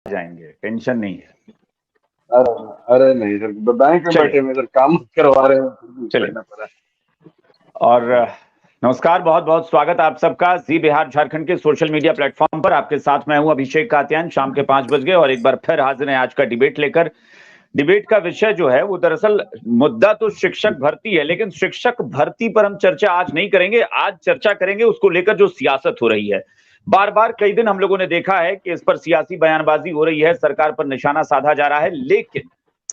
जाएंगे, टेंशन नहीं है। अरे अरे नहीं सर, बैंक में बैठे में सर काम करवा रहे हैं। चलिए और नमस्कार, बहुत बहुत स्वागत आप सबका जी बिहार झारखंड के सोशल मीडिया प्लेटफॉर्म पर। आपके साथ मैं हूं अभिषेक कात्यायन। शाम के 5 बज गए और एक बार फिर हाजिर है आज का डिबेट लेकर। डिबेट का विषय जो है वो दरअसल मुद्दा तो शिक्षक भर्ती है, लेकिन शिक्षक भर्ती पर हम चर्चा आज नहीं करेंगे। आज चर्चा करेंगे उसको लेकर जो सियासत हो रही है। बार बार कई दिन हम लोगों ने देखा है कि इस पर सियासी बयानबाजी हो रही है, सरकार पर निशाना साधा जा रहा है, लेकिन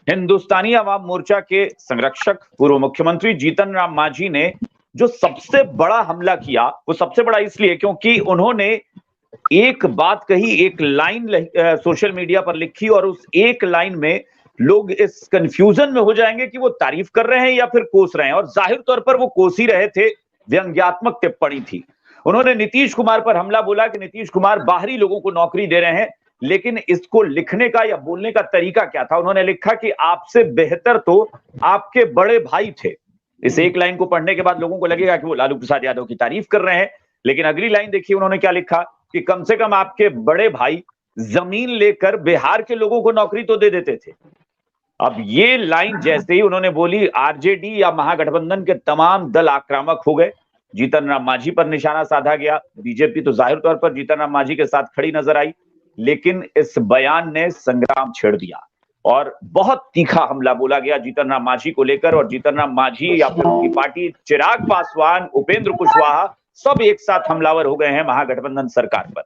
हिंदुस्तानी अवाम मोर्चा के संरक्षक पूर्व मुख्यमंत्री जीतन राम मांझी ने जो सबसे बड़ा हमला किया, वो सबसे बड़ा इसलिए क्योंकि उन्होंने एक बात कही, एक लाइन सोशल मीडिया पर लिखी और उस एक लाइन में लोग इस कंफ्यूजन में हो जाएंगे कि वो तारीफ कर रहे हैं या फिर कोस रहे हैं। और जाहिर तौर पर वो कोस ही रहे थे, व्यंग्यात्मक टिप्पणी थी। उन्होंने नीतीश कुमार पर हमला बोला कि नीतीश कुमार बाहरी लोगों को नौकरी दे रहे हैं, लेकिन इसको लिखने का या बोलने का तरीका क्या था? उन्होंने लिखा कि आपसे बेहतर तो आपके बड़े भाई थे। इस एक लाइन को पढ़ने के बाद लोगों को लगेगा कि वो लालू प्रसाद यादव की तारीफ कर रहे हैं, लेकिन अगली लाइन देखिए उन्होंने क्या लिखा कि कम से कम आपके बड़े भाई जमीन लेकर बिहार के लोगों को नौकरी तो दे देते थे। अब ये लाइन जैसे ही उन्होंने बोली, आरजेडी या महागठबंधन के तमाम दल आक्रामक हो गए। जीतन राम मांझी पर निशाना साधा गया। बीजेपी तो जाहिर तौर पर जीतन राम मांझी के साथ खड़ी नजर आई, लेकिन इस बयान ने संग्राम छेड़ दिया और बहुत तीखा हमला बोला गया जीतन राम मांझी को लेकर। और जीतन राम मांझी या फिर उनकी पार्टी, चिराग पासवान, उपेंद्र कुशवाहा, सब एक साथ हमलावर हो गए हैं महागठबंधन सरकार पर।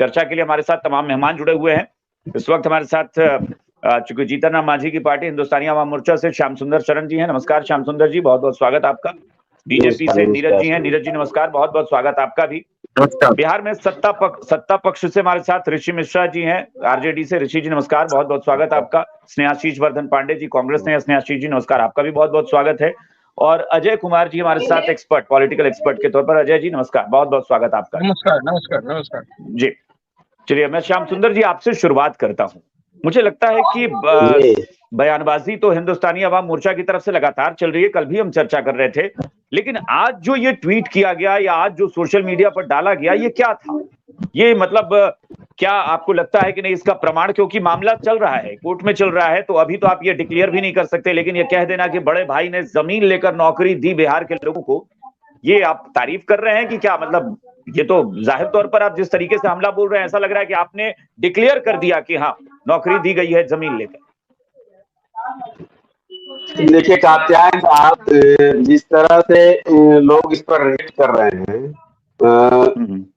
चर्चा के लिए हमारे साथ तमाम मेहमान जुड़े हुए हैं। इस वक्त हमारे साथ चूंकि जीतन राम मांझी की पार्टी हिंदुस्तानी अवाम मोर्चा से श्याम सुंदर शरण जी हैं। नमस्कार श्याम सुंदर जी, बहुत बहुत स्वागत आपका। बीजेपी से नीरज जी हैं। नीरज जी नमस्कार, बहुत बहुत स्वागत आपका भी। बिहार में सत्ता पक्ष से हमारे साथ ऋषि मिश्रा जी हैं, आरजेडी से। ऋषि जी नमस्कार, बहुत बहुत स्वागत आपका। स्नेहाशीष वर्धन पांडे जी कांग्रेस से हैं। स्नेहाशीष जी नमस्कार, आपका भी बहुत बहुत स्वागत है। और अजय कुमार जी हमारे साथ, एक्सपर्ट, पॉलिटिकल एक्सपर्ट के तौर पर। अजय जी नमस्कार, बहुत बहुत स्वागत आपका। नमस्कार नमस्कार नमस्कार जी। चलिए मैं श्याम सुंदर जी आपसे शुरुआत करता हूं। मुझे लगता है कि बयानबाजी तो हिंदुस्तानी अवाम मोर्चा की तरफ से लगातार चल रही है, कल भी हम चर्चा कर रहे थे, लेकिन आज जो ये ट्वीट किया गया या आज जो सोशल मीडिया पर डाला गया, ये क्या था? ये मतलब क्या आपको लगता है कि नहीं इसका प्रमाण, क्योंकि मामला चल रहा है, कोर्ट में चल रहा है, तो अभी तो आप ये डिक्लेयर भी नहीं कर सकते, लेकिन ये कह देना कि बड़े भाई ने जमीन लेकर नौकरी दी बिहार के लोगों को, ये आप तारीफ कर रहे हैं कि क्या? मतलब ये तो जाहिर तौर पर आप जिस तरीके से हमला बोल रहे हैं, ऐसा लग रहा है कि आपने डिक्लेयर कर दिया कि हाँ नौकरी दी गई है जमीन लेकर। देखिए कात्यायन साहब, जिस तरह से लोग इस पर रिएक्ट कर रहे हैं,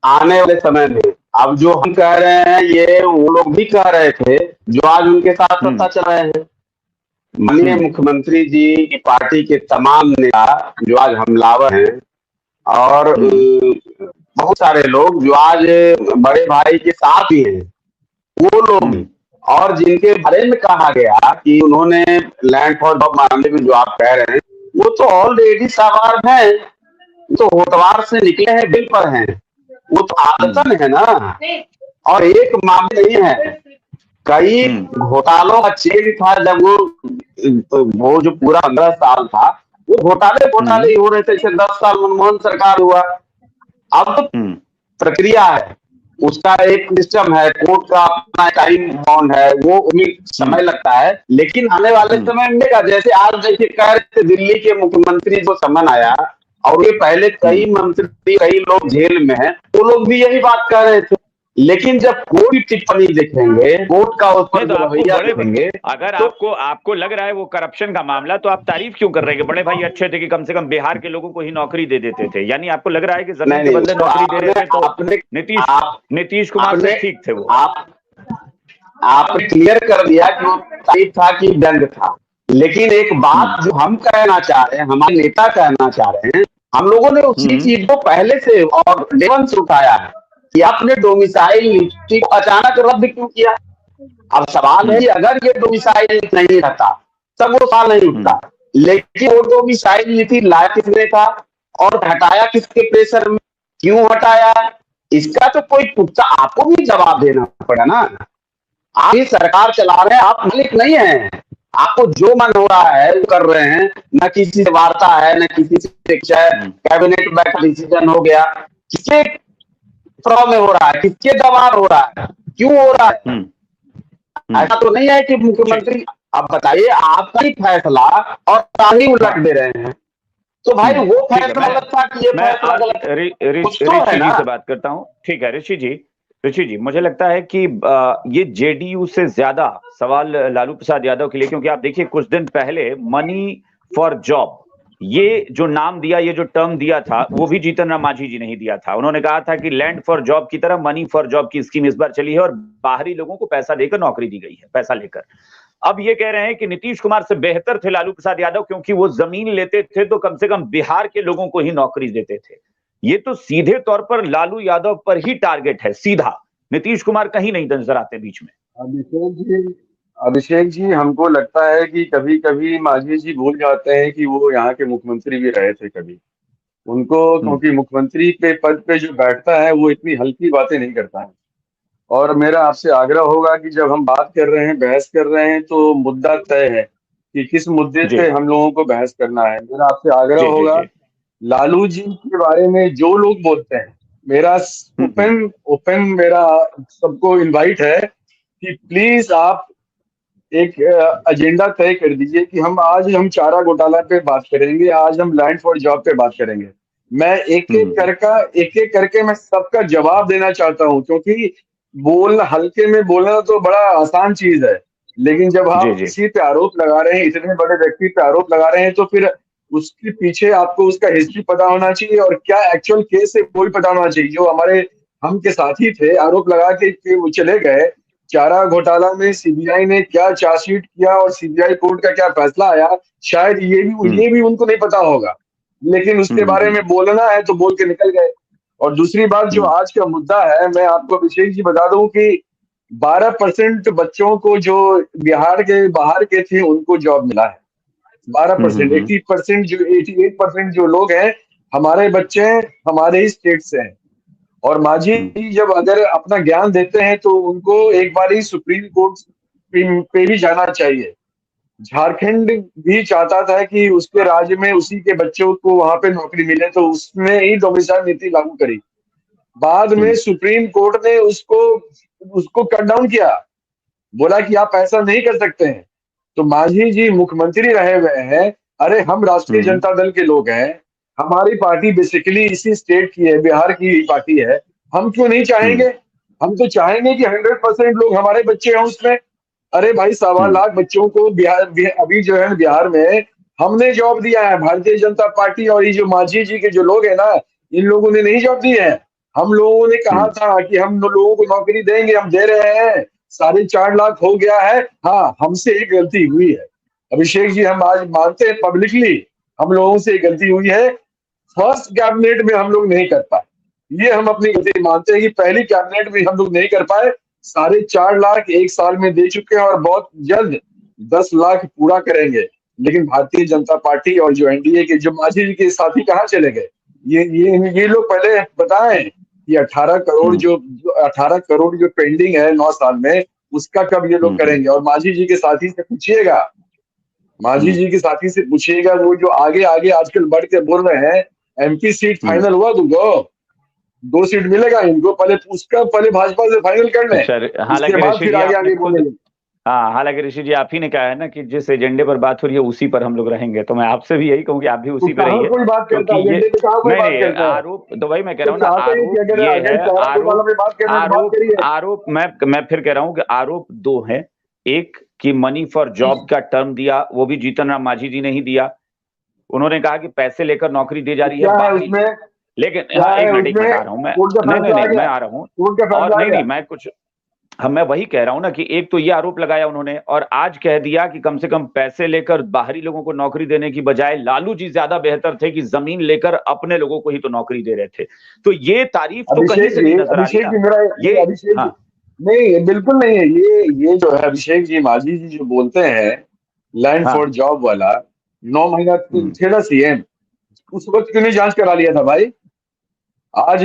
आने वाले समय में अब जो हम कह रहे हैं ये वो लोग भी कह रहे थे जो आज उनके साथ सत्ता चल रहे हैं। माननीय मुख्यमंत्री जी की पार्टी के तमाम नेता जो आज हमलावर हैं और बहुत सारे लोग जो आज बड़े भाई के साथ ही हैं, वो लोग और जिनके बारे में कहा गया कि उन्होंने लैंड फॉर जॉब मामले में जो आप कह रहे हैं, वो तो ऑलरेडी सवार हैं, तो होटवार से निकले हैं, बिल पर हैं, वो तो आदतन है ना। और एक मामले नहीं है, कई घोटालों का चेन था। जब वो जो पूरा 15 साल था वो घोटाले ही हो रहे थे। 10 साल मनमोहन सरकार हुआ, अब प्रक्रिया है, उसका एक सिस्टम है, कोर्ट का अपना टाइम बाउंड है, वो उम्मीद समय लगता है, लेकिन आने वाले समय में जैसे आज देखिए कह रहे थे दिल्ली के मुख्यमंत्री को समन आया और ये पहले कई मंत्री, कई लोग जेल में हैं, वो लोग भी यही बात कह रहे थे। लेकिन जब कोई टिप्पणी देखेंगे, कोर्ट का उस पर रवैया देखेंगे, अगर तो आपको लग रहा है वो करप्शन का मामला, तो आप तारीफ क्यों कर रहे हैं? बड़े भाई अच्छे थे कि कम से कम बिहार के लोगों को ही नौकरी दे देते थे, यानी आपको लग रहा है कि जमीन के बदले नौकरी दे रहे थे, तो नीतीश कुमार से ठीक थे वो। आपने क्लियर कर दिया कि वो तारीफ था कि व्यंग था। लेकिन एक बात जो हम कहना चाह रहे हैं, हमारे नेता कहना चाह रहे हैं, हम लोगों ने उसी चीज को पहले से और लेवन से उठाया है कि आपने डोमिसाइल नीति को अचानक रद्द क्यों किया। अब सवाल है कि अगर ये डोमिसाइल नहीं रहता तब वो सवाल नहीं उठता, लेकिन वो डोमिसाइल नीति लाया किसने था और हटाया किसके प्रेशर में, क्यों हटाया, इसका तो कोई पुख्ता आपको भी जवाब देना पड़ा ना। आप ही सरकार चला रहे हैं, आप मालिक नहीं है, आपको जो मन हो रहा है वो कर रहे हैं, न किसी से वार्ता है, न किसी से कैबिनेट बैठा डिसीजन हो गया, किसके में हो रहा है, किसके दबाव हो रहा है, क्यों हो रहा है, ऐसा तो नहीं है कि मुख्यमंत्री, अब बताइए आपका ही फैसला और ताली उलट दे रहे हैं, तो भाई वो फैसला गलत था कि ये फैसला गलत, कुछ तो है ना। ऋषि से बात करता हूँ, ठीक है ऋषि जी, मुझे लगता है कि ये जेडीयू से ज्यादा सवाल लालू प्रसाद यादव के लिए, क्योंकि आप देखिए कुछ दिन पहले मनी फॉर जॉब, ये जो नाम दिया, ये जो टर्म दिया था, वो भी जीतन राम मांझी जी ने ही दिया था। उन्होंने कहा था कि लैंड फॉर जॉब की तरह मनी फॉर जॉब की स्कीम इस बार चली है और बाहरी लोगों को पैसा देकर नौकरी दी गई है, पैसा लेकर। अब ये कह रहे हैं कि नीतीश कुमार से बेहतर थे लालू प्रसाद यादव, क्योंकि वो जमीन लेते थे तो कम से कम बिहार के लोगों को ही नौकरी देते थे। ये तो सीधे तौर पर लालू यादव पर ही टारगेट है, सीधा। नीतीश कुमार कहीं नहीं नजर आते बीच में। अभिषेक जी हमको लगता है कि कभी कभी मांझी जी भूल जाते हैं कि वो यहाँ के मुख्यमंत्री भी रहे थे कभी। उनको, क्योंकि मुख्यमंत्री के पद पे जो बैठता है वो इतनी हल्की बातें नहीं करता है। और मेरा आपसे आग्रह होगा कि जब हम बात कर रहे हैं, बहस कर रहे हैं, तो मुद्दा तय है कि किस मुद्दे पे हम लोगों को बहस करना है। मेरा आपसे आग्रह होगा, लालू जी के बारे में जो लोग बोलते हैं, मेरा ओपन मेरा सबको इनवाइट है कि प्लीज आप एक एजेंडा तय कर दीजिए कि आज हम चारा घोटाला पे बात करेंगे, आज हम लैंड फॉर जॉब पे बात करेंगे। मैं एक एक करके मैं सबका जवाब देना चाहता हूं, क्योंकि हल्के में बोलना तो बड़ा आसान चीज है, लेकिन जब आप किसी पे आरोप लगा रहे हैं, इतने बड़े व्यक्ति पे आरोप लगा रहे हैं, तो फिर उसके पीछे आपको उसका हिस्ट्री पता होना चाहिए और क्या एक्चुअल केस है वो भी पता होना चाहिए। जो हमारे हम के साथी थे, आरोप लगा के वो चले गए, चारा घोटाला में सीबीआई ने क्या चार्जशीट किया और सीबीआई कोर्ट का क्या फैसला आया, शायद ये भी उनको नहीं पता होगा, लेकिन उसके बारे में बोलना है तो बोल के निकल गए। और दूसरी बात, जो आज का मुद्दा है, मैं आपको अभिषेक जी बता दूं कि 12% बच्चों को जो बिहार के बाहर के थे उनको जॉब मिला है। 12%, 88% जो लोग हैं हमारे बच्चे हमारे ही स्टेट से हैं। और मांझी जी जब अगर अपना ज्ञान देते हैं तो उनको एक बार ही सुप्रीम कोर्ट पे भी जाना चाहिए। झारखंड भी चाहता था कि उसके राज्य में उसी के बच्चों को वहां पे नौकरी मिले, तो उसने ही डोमिसाइल नीति लागू करी। बाद में सुप्रीम कोर्ट ने उसको कट डाउन किया, बोला कि आप ऐसा नहीं कर सकते हैं। तो मांझी जी मुख्यमंत्री रहे हुए हैं, अरे हम राष्ट्रीय जनता दल के लोग हैं, हमारी पार्टी बेसिकली इसी स्टेट की है, बिहार की पार्टी है, हम क्यों नहीं चाहेंगे? हम तो चाहेंगे कि 100% लोग हमारे बच्चे हों उसमें। अरे भाई 1.25 लाख बच्चों को अभी जो है बिहार में हमने जॉब दिया है, भारतीय जनता पार्टी। और ये जो मांझी जी के जो लोग हैं ना, इन लोगों ने नहीं जॉब दी है। हम लोगों ने कहा था कि हम लोगों को नौकरी देंगे, हम दे रहे हैं, 4.5 लाख हो गया है। हाँ, हमसे एक गलती हुई है अभिषेक जी, हम आज मानते हैं पब्लिकली, हम लोगों से एक गलती हुई है। फर्स्ट कैबिनेट में हम लोग नहीं कर पाए, ये हम अपनी गलती मानते हैं कि पहली कैबिनेट में हम लोग नहीं कर पाए। 4.5 लाख एक साल में दे चुके हैं और बहुत जल्द 10 लाख पूरा करेंगे। लेकिन भारतीय जनता पार्टी और जो एनडीए के जो मांझी जी के साथी कहाँ चले गए? ये लोग पहले बताएं कि 18 करोड़ जो पेंडिंग है 9 साल में, उसका कब ये लोग करेंगे? और मांझी जी के साथी से पूछिएगा, वो जो आगे आजकल बढ़ के बोल रहे हैं एमपी सीट फाइनल हुआ तुमको, 2 सीट मिलेगा इनको, पहले भाजपा से फाइनल कर लें, उसके बाद फिर आगे बोलेंगे। हाँ, हालांकि ऋषि जी आप ही ने कहा है ना कि जिस एजेंडे पर बात हो रही है उसी पर हम लोग रहेंगे, तो मैं आपसे भी यही कहूँ कि आप भी उसी पर रहिए। कोई बात करता है, नहीं, आरोप तो भाई मैं कह रहा हूँ ना, आरोप मैं फिर कह रहा हूँ कि आरोप 2 हैं। एक कि मनी फॉर जॉब का टर्म दिया, वो भी जीतन राम मांझी जी ने ही दिया। उन्होंने कहा कि पैसे लेकर नौकरी दी जा रही है, लेकिन हाँ, एक मिनट बता रहा हूँ मैं, नहीं मैं आ रहा हूँ, और नहीं मैं कुछ मैं वही कह रहा हूं ना कि एक तो ये आरोप लगाया उन्होंने, और आज कह दिया कि कम से कम पैसे लेकर बाहरी लोगों को नौकरी देने की बजाय लालू जी ज्यादा बेहतर थे कि जमीन लेकर अपने लोगों को ही तो नौकरी दे रहे थे। तो ये तारीफ तो कहीं से नहीं नजर आ रही ना। नहीं, बिल्कुल नहीं है। ये जो है अभिषेक जी, मांझी जी जो बोलते हैं लैंड फॉर जॉब वाला, 9 महीना थे ना सीएम, उस वक्त क्यों नहीं जांच करा लिया था भाई? आज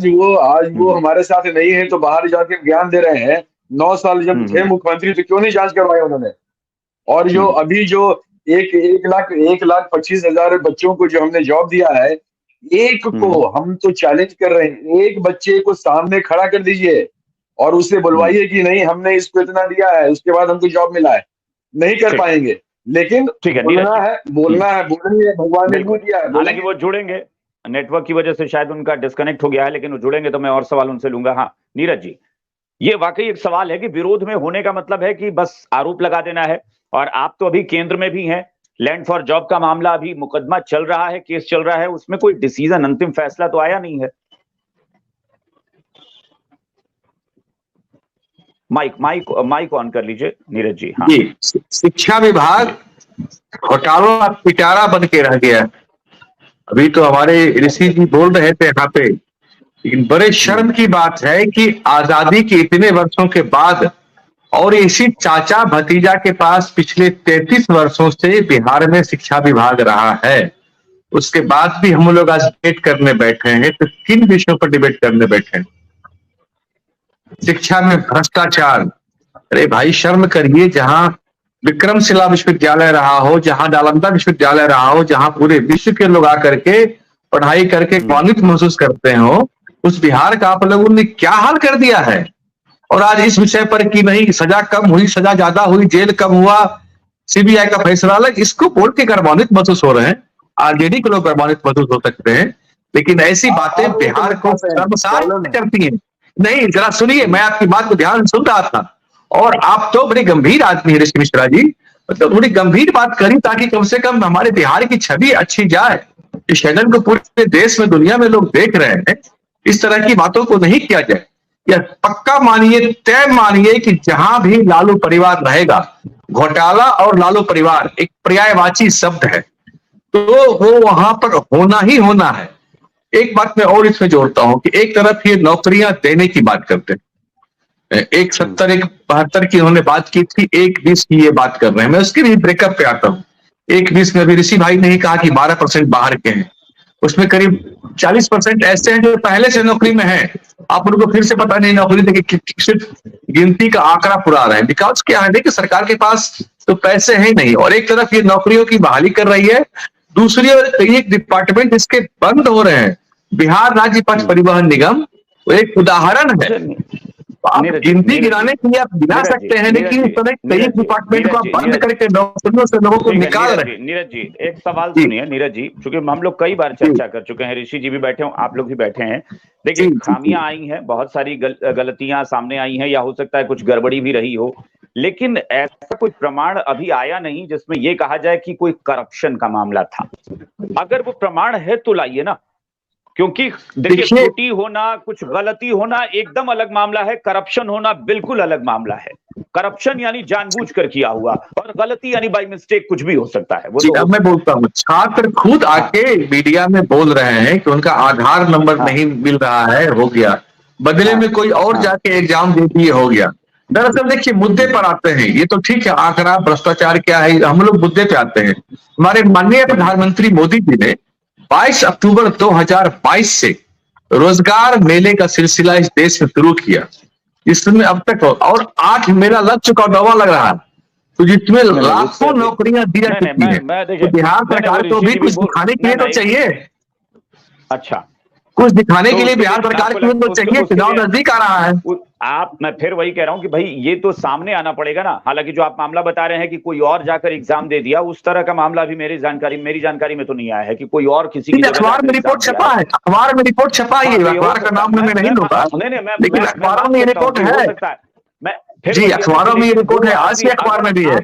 वो हमारे साथ नहीं है तो बाहर जाके ज्ञान दे रहे हैं। 9 साल जब थे मुख्यमंत्री तो क्यों नहीं जांच करवाया उन्होंने? और जो अभी जो 1,25,000 बच्चों को जो हमने जॉब दिया है, एक को हम तो चैलेंज कर रहे हैं, एक बच्चे को सामने खड़ा कर दीजिए, और उससे बुलवाइए कि नहीं हमने इसको इतना दिया है, उसके बाद हमको जॉब मिला है, नहीं कर पाएंगे। लेकिन बोलना है बोलेंगे, भगवान ने नहीं दिया है। हालांकि वो जुड़ेंगे, नेटवर्क की वजह से शायद उनका डिस्कनेक्ट हो गया है, लेकिन वो जुड़ेंगे तो मैं और सवाल उनसे लूंगा। हाँ नीरज जी, ये वाकई एक सवाल है कि विरोध में होने का मतलब है कि बस आरोप लगा देना है, और आप तो अभी केंद्र में भी हैं, लैंड फॉर जॉब का मामला अभी मुकदमा चल रहा है, केस चल रहा है, उसमें कोई डिसीजन, अंतिम फैसला तो आया नहीं है। माइक ऑन कर लीजिए नीरज जी। हाँ जी, शिक्षा विभाग घोटाला पिटारा बन के रह गया। अभी तो हमारे ऋषि जी बोल रहे थे यहाँ पे, लेकिन बड़े शर्म की बात है कि आजादी के इतने वर्षों के बाद और इसी चाचा भतीजा के पास पिछले 33 वर्षों से बिहार में शिक्षा विभाग रहा है, उसके बाद भी हम लोग आज डिबेट करने बैठे हैं। तो किन विषयों पर डिबेट करने बैठे हैं? शिक्षा में भ्रष्टाचार, अरे भाई शर्म करिए। जहां विक्रमशिला विश्वविद्यालय रहा हो, जहां नालंदा विश्वविद्यालय रहा हो, जहां पूरे विश्व के लोग आकर के पढ़ाई करके गौरवान्वित महसूस करते हो, उस बिहार का आप लोगों ने क्या हाल कर दिया है। और आज इस विषय पर कि नहीं सजा कम हुई, सजा ज्यादा हुई, जेल कम हुआ, सीबीआई का फैसला अलग, इसको बोल के गौरवान्वित महसूस हो रहे हैं। आरजेडी के लोग गौरवान्वित महसूस हो सकते हैं, लेकिन ऐसी बातें बिहार को शर्मसार करती हैं। नहीं, जरा सुनिए, मैं आपकी बात को ध्यान सुन रहा था, और आप तो बड़े गंभीर आदमी है ऋषि मिश्रा जी, मतलब बड़ी गंभीर बात करी ताकि कम से कम हमारे बिहार की छवि अच्छी जाए। इस चैनल को पूरे देश में, दुनिया में लोग देख रहे हैं, इस तरह की बातों को नहीं किया जाए। या पक्का मानिए, तय मानिए कि जहां भी लालू परिवार रहेगा, घोटाला और लालू परिवार एक पर्यायवाची शब्द है, तो वो वहां पर होना ही होना है। एक बात मैं और इसमें जोड़ता हूं कि एक तरफ ये नौकरियां देने की बात करते हैं, एक 70 एक 72 की उन्होंने बात की थी, 1-20 की ये बात कर रहे हैं। मैं उसके भी ब्रेकअप पे आता हूँ। 1-20 में अभी ऋषि भाई ने ही कहा कि 12% बाहर के हैं, उसमें करीब 40% ऐसे हैं जो पहले से नौकरी में हैं, आप उनको फिर से पता नहीं नौकरी देके सिर्फ गिनती का आंकड़ा पुरा रहे हैं। बिकॉज क्या है कि सरकार के पास तो पैसे हैं नहीं, और एक तरफ ये नौकरियों की बहाली कर रही है, दूसरी ओर कई एक डिपार्टमेंट इसके बंद हो रहे हैं। बिहार राज्य पथ परिवहन निगम एक उदाहरण है। आप गिनती गिराने के लिए आप गिरा सकते हैं, लेकिन इस तरह कई डिपार्टमेंट को आप बंद करके नौकरियों से लोगों को निकाल रहे हैं। नीरज जी एक सवाल सुनिए नीरज जी, क्योंकि हम लोग कई बार चर्चा कर चुके हैं, ऋषि जी भी बैठे हो, आप लोग भी बैठे हैं। देखिए खामियां आई हैं, बहुत सारी गलतियां सामने आई हैं, या हो सकता है कुछ गड़बड़ी भी रही हो, लेकिन ऐसा कोई प्रमाण अभी आया नहीं जिसमें यह कहा जाए कि कोई करप्शन का मामला था। अगर वो प्रमाण है तो लाइए ना, क्योंकि देखिए त्रुटि होना, कुछ गलती होना एकदम अलग मामला है, करप्शन होना बिल्कुल अलग मामला है। करप्शन यानी जानबूझकर किया हुआ, और गलती यानी बाय मिस्टेक कुछ भी हो सकता है। वो तो अब मैं बोलता हूँ, छात्र खुद आके मीडिया में बोल रहे हैं कि उनका आधार नंबर नहीं मिल रहा है, हो गया, बदले में कोई और जाके एग्जाम दे दिए, हो गया। दरअसल देखिए मुद्दे पर आते हैं, ये तो ठीक है आंकड़ा भ्रष्टाचार क्या है, हम लोग मुद्दे पे आते हैं। हमारे माननीय प्रधानमंत्री मोदी जी ने 22 अक्टूबर 2022 से रोजगार मेले का सिलसिला इस देश में शुरू किया, जिसमें अब तक और 8 मेला लग चुका, नौवां लग रहा है, तो जिसमें लाखों नौकरियां दी जा चुकी है। तो बिहार सरकार को भी कुछ दिखाने के लिए तो चाहिए। अच्छा, कुछ दिखाने के लिए बिहार सरकार को तो चाहिए, चुनाव नजदीक आ रहा है। मैं फिर वही कह रहा हूं कि भाई ये तो सामने आना पड़ेगा ना। हालांकि जो आप मामला बता रहे हैं कि कोई और जाकर एग्जाम दे दिया, उस तरह का मामला भी मेरी जानकारी में तो नहीं आया है कि कोई और किसी की अखबार में रिपोर्ट छपा है, अखबार में रिपोर्ट छपा है, अखबार का नाम मैं नहीं लूंगा, लेकिन अखबारों में रिपोर्ट है। जी अखबारों में ये रिपोर्ट है, आज के अखबार में भी है।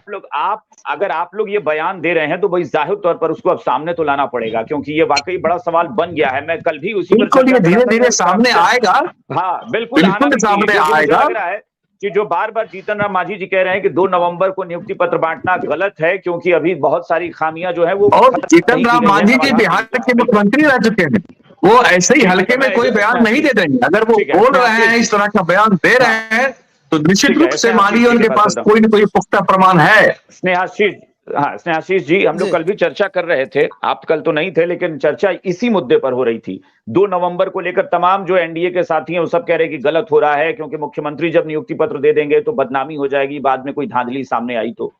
अगर आप लोग ये बयान दे रहे हैं तो भाई जाहिर तौर पर उसको अब सामने तो लाना पड़ेगा, क्योंकि ये वाकई बड़ा सवाल बन गया है। मैं कल भी उसी पर धीरे धीरे सामने आएगा। हाँ बिल्कुल सामने आएगा। लग रहा है कि जो बार बार जीतन राम मांझी जी कह रहे हैं कि 2 नवंबर को नियुक्ति पत्र बांटना गलत है, क्योंकि अभी बहुत सारी खामियां जो है वो, और जीतन राम मांझी जी बिहार के मुख्यमंत्री रह चुके हैं, वो ऐसे ही हल्के में कोई बयान नहीं दे देंगे। अगर वो बोल रहे हैं, इस तरह का बयान दे रहे हैं, तो निश्चित रूप से मानिए उनके पास कोई न कोई पुख्ता प्रमाण है। स्नेहाशीष जी, हम लोग कल भी चर्चा कर रहे थे, आप कल तो नहीं थे, लेकिन चर्चा इसी मुद्दे पर हो रही थी। 2 नवंबर को लेकर तमाम जो एनडीए के साथी हैं वो सब कह रहे हैं कि गलत हो रहा है, क्योंकि मुख्यमंत्री जब नियुक्ति पत्र दे देंगे तो बदनामी हो जाएगी, बाद में कोई धांधली सामने आई तो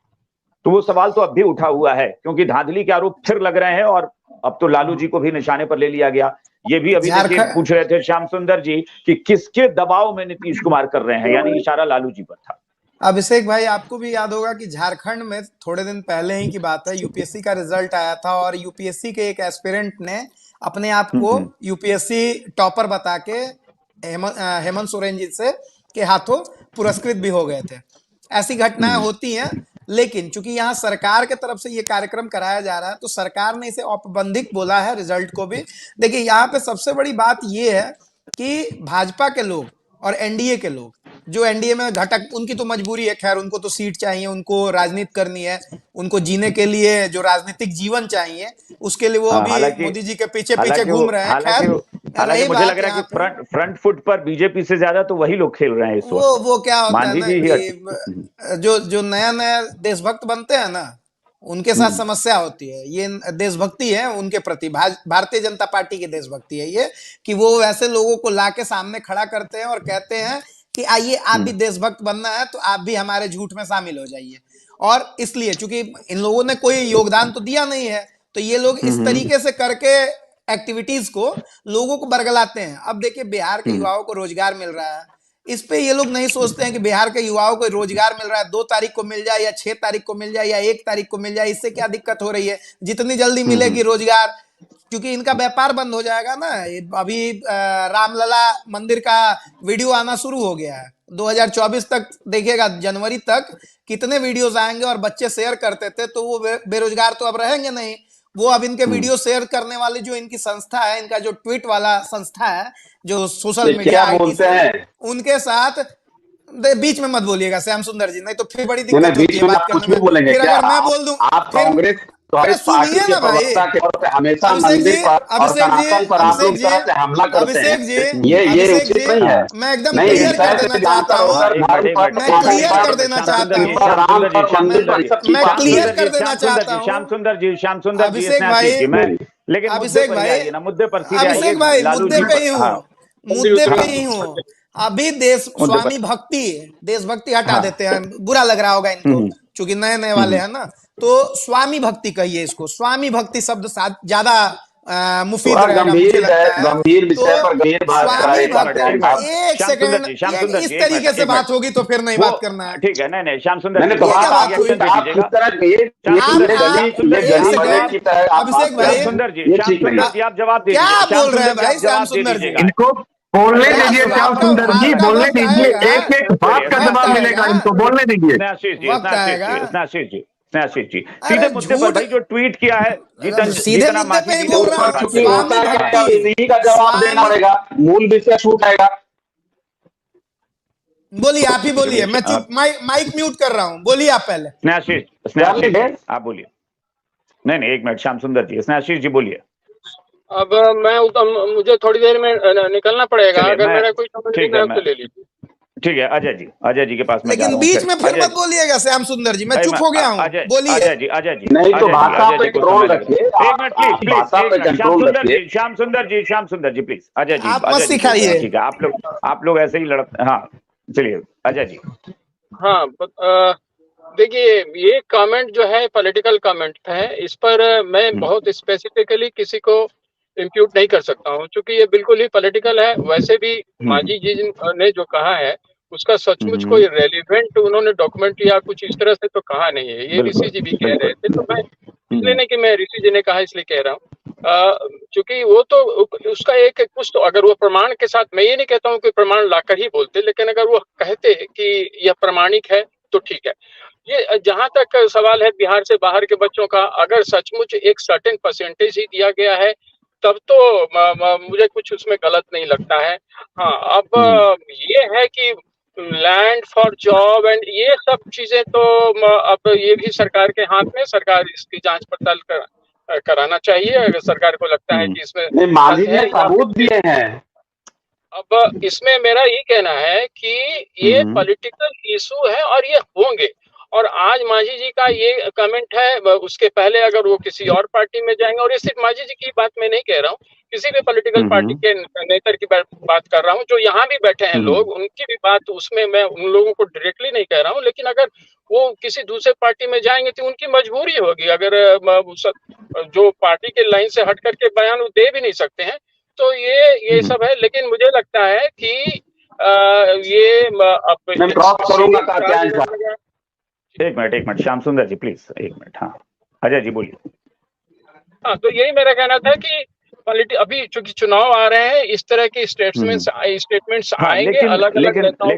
वो सवाल तो अब भी उठा हुआ है, क्योंकि धांधली के आरोप फिर लग रहे हैं, और अब तो लालू जी को भी निशाने पर ले लिया गया। ये भी अभी देखिए पूछ रहे थे श्याम सुंदर जी कि किसके दबाव में नीतीश कुमार कर रहे हैं, यानी इशारा लालू जी पर था। अभिषेक भाई, आपको भी याद होगा कि झारखंड में थोड़े दिन पहले ही की बात है, यूपीएससी का रिजल्ट आया था और यूपीएससी के एक एस्पिरेंट ने अपने आप को यूपीएससी टॉपर बता के हेमंत सोरेन जी से के हाथों पुरस्कृत भी हो गए थे। ऐसी घटनाएं होती हैं, लेकिन चूंकि यहाँ सरकार के तरफ से ये कार्यक्रम कराया जा रहा है तो सरकार ने इसे औपबंधिक बोला है रिजल्ट को भी। देखिए, यहाँ पे सबसे बड़ी बात ये है कि भाजपा के लोग और एनडीए के लोग, जो एनडीए में घटक, उनकी तो मजबूरी है, खैर उनको तो सीट चाहिए, उनको राजनीति करनी है, उनको जीने के लिए जो राजनीतिक जीवन चाहिए उसके लिए वो अभी मोदी जी के पीछे पीछे घूम रहे हैं। खैर मुझे लग रहा है कि फ्रंट फुट पर बीजेपी से ज्यादा तो वही लोग खेल रहे हैं इस वक्त। वो क्या होता है ना कि जो नया नया देशभक्त बनते हैं ना, उनके साथ समस्या होती है। ये देशभक्ति है उनके प्रति, भारतीय जनता पार्टी की देशभक्ति है ये, कि वो वैसे लोगों को लाके सामने खड़ा करते हैं और कहते हैं कि आइए आप भी देशभक्त बनना है तो आप भी हमारे झूठ में शामिल हो जाइए। और इसलिए चूंकि इन लोगों ने कोई योगदान तो दिया नहीं है, तो ये लोग इस तरीके से करके एक्टिविटीज को लोगों को बरगलाते हैं। अब देखिए, बिहार के युवाओं को रोजगार मिल रहा है, इस पे ये लोग नहीं सोचते हैं कि बिहार के युवाओं को रोजगार मिल रहा है, 2 तारीख को मिल जाए या 6 तारीख को मिल जाए या 1 तारीख को मिल जाए, इससे क्या दिक्कत हो रही है। जितनी जल्दी मिलेगी रोजगार, क्योंकि इनका व्यापार बंद हो जाएगा ना। अभी रामलला मंदिर का वीडियो आना शुरू हो गया है, 2024 तक देखिएगा, जनवरी तक कितने वीडियोस आएंगे और बच्चे शेयर करते थे, तो वो बेरोजगार तो अब रहेंगे नहीं। वो अब इनके वीडियो शेयर करने वाली जो इनकी संस्था है, इनका जो ट्वीट वाला संस्था है, जो सोशल मीडिया बोलते हैं, उनके साथ बीच में मत बोलिएगा श्याम सुंदर जी, नहीं तो फिर बड़ी दिक्कत होती है बात करने में। फिर अगर मैं बोल दूं, आप कांग्रेस सुनिए ना भाई, हमेशा मंदिर पर और सनातन पर आप लोग तरह से हमला करते हैं। ये उचित नहीं है। मैं एकदम क्लियर कर देना चाहता हूँ, श्याम सुंदर जी, अभिषेक भाई, लेकिन अभिषेक भाई, मुद्दे पर अभिषेक भाई, मुद्दे पे ही हूँ। अभी स्वामी भक्ति, देशभक्ति हटा देते हैं, बुरा लग रहा होगा इनको, चूंकि नए नए वाले हैं ना, तो स्वामी भक्ति कहिए इसको। स्वामी भक्ति शब्द ज्यादा मुफीद रहेगा, मुझे लगता है। गंभीर विषय पर गंभीर बात स्वामी भक्ति, एक सेकंड, इस तरीके से बात होगी तो फिर नहीं बात करना है, ठीक है। नहीं श्याम सुंदर, अभिषेक भाई, आप जवाब दीजिए। क्या बोल रहे हैं भाई श्याम सुंदर जी? इनको बोलने दीजिए श्याम सुंदर जी, बोलने दीजिए, एक एक बात का जवाब मिलेगा, इनको बोलने दीजिए। स्नेहाशीष जी, सीधे मुद्दे पर भाई, जो ट्वीट किया है, सीधे मुद्दे पे ही बोल रहा हूं, इसी का जवाब देना पड़ेगा, मूल विषय छूट आएगा। बोलिए, आप ही बोलिए, मैं चुप, माइक म्यूट कर रहा हूँ, बोलिए आप पहले। स्नेहाशीष आप बोलिए। नहीं, एक मिनट श्याम सुंदर जी, स्नेहाशीष जी बोलिए। अब मुझे थोड़ी देर में निकलना पड़ेगा, अगर मेरा कोई समझ तो ले लीजिए। ठीक है, अजय जी के पास में, लेकिन बीच में फिर मत बोलिएगा श्याम सुंदर जी, मैं चुप हो गया हूँ, बोलिए। अजय जी नहीं तो भाषा पे कंट्रोल रखिए, एक मिनट प्लीज, श्याम सुंदर जी प्लीज, अजय जी आप मत सिखाइए, ठीक है, आप लोग ऐसे ही लड़ते। हाँ चलिए अजय जी। हाँ, देखिए, ये कमेंट जो है पॉलिटिकल कमेंट है, इस पर मैं बहुत स्पेसिफिकली किसी को इम्प्यूट नहीं कर सकता हूँ, क्योंकि ये बिल्कुल ही पॉलिटिकल है। वैसे भी मांझी जी ने जो कहा है उसका सचमुच कोई रेलिवेंट उन्होंने डॉक्यूमेंट या कुछ इस तरह से तो कहा नहीं है। ये ऋषि जी भी कह रहे थे, तो मैं इसलिए नहीं कि मैं ऋषि जी ने कहा इसलिए कह रहा हूँ, क्योंकि वो तो उसका एक कुछ तो, अगर वो प्रमाण के साथ, मैं ये नहीं कहता हूँ कि प्रमाण लाकर ही बोलते, लेकिन अगर वो कहते कि यह प्रमाणिक है तो ठीक है। ये जहां तक सवाल है बिहार से बाहर के बच्चों का, अगर सचमुच एक सर्टेन परसेंटेज ही दिया गया है तब तो मुझे कुछ उसमें गलत नहीं लगता है। हाँ, अब ये है कि लैंड फॉर जॉब एंड ये सब चीजें तो अब ये भी सरकार के हाथ में, सरकार इसकी जांच पड़ताल कराना चाहिए अगर सरकार को लगता है कि इसमें मांझी ने सबूत दिए हैं। अब इसमें मेरा ये कहना है कि ये पॉलिटिकल इशू है और ये होंगे। और आज मांझी जी का ये कमेंट है, उसके पहले अगर वो किसी और पार्टी में जाएंगे, और ये सिर्फ मांझी जी की बात मैं नहीं कह रहा हूँ, किसी भी पॉलिटिकल पार्टी के नेता की बात कर रहा हूँ, जो यहाँ भी बैठे हैं लोग, उनकी भी बात, उसमें मैं उन लोगों को डायरेक्टली नहीं कह रहा हूँ, लेकिन अगर वो किसी दूसरे पार्टी में जाएंगे तो उनकी मजबूरी होगी। अगर जो पार्टी के लाइन से हट करके बयान दे भी नहीं सकते हैं तो ये सब है, लेकिन मुझे लगता है कि ये मैं क्रॉस करूंगा कात्यायन साहब। एक मिनट श्याम सुंदर जी प्लीज, एक मिनट। हाँ अजय जी बोलिए। हाँ, तो यही मेरा कहना था कि अभी चूंकि चुनाव आ रहे हैं, इस तरह के स्टेटमेंट्स आएंगे अलग अलग नेताओं के।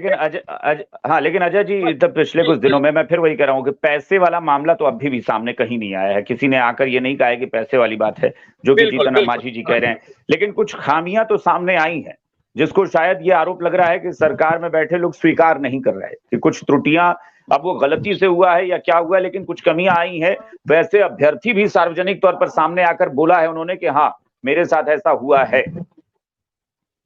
लेकिन अजय जी, तब पिछले कुछ दिनों में मैं फिर वही कह रहा हूँ कि पैसे वाला मामला तो अभी भी सामने कहीं नहीं आया है। किसी ने आकर ये नहीं कहा है कि पैसे वाली बात है, जो कि जीतन राम मांझी जी कह रहे हैं। लेकिन कुछ खामियां तो सामने आई हैं, जिसको शायद ये आरोप लग रहा है कि सरकार में बैठे लोग स्वीकार नहीं कर रहे कि कुछ त्रुटियां, अब वो गलती से हुआ है या क्या हुआ है, लेकिन कुछ कमियां आई हैं। वैसे अभ्यर्थी भी सार्वजनिक तौर पर सामने आकर बोला है उन्होंने कि हाँ मेरे साथ ऐसा हुआ है।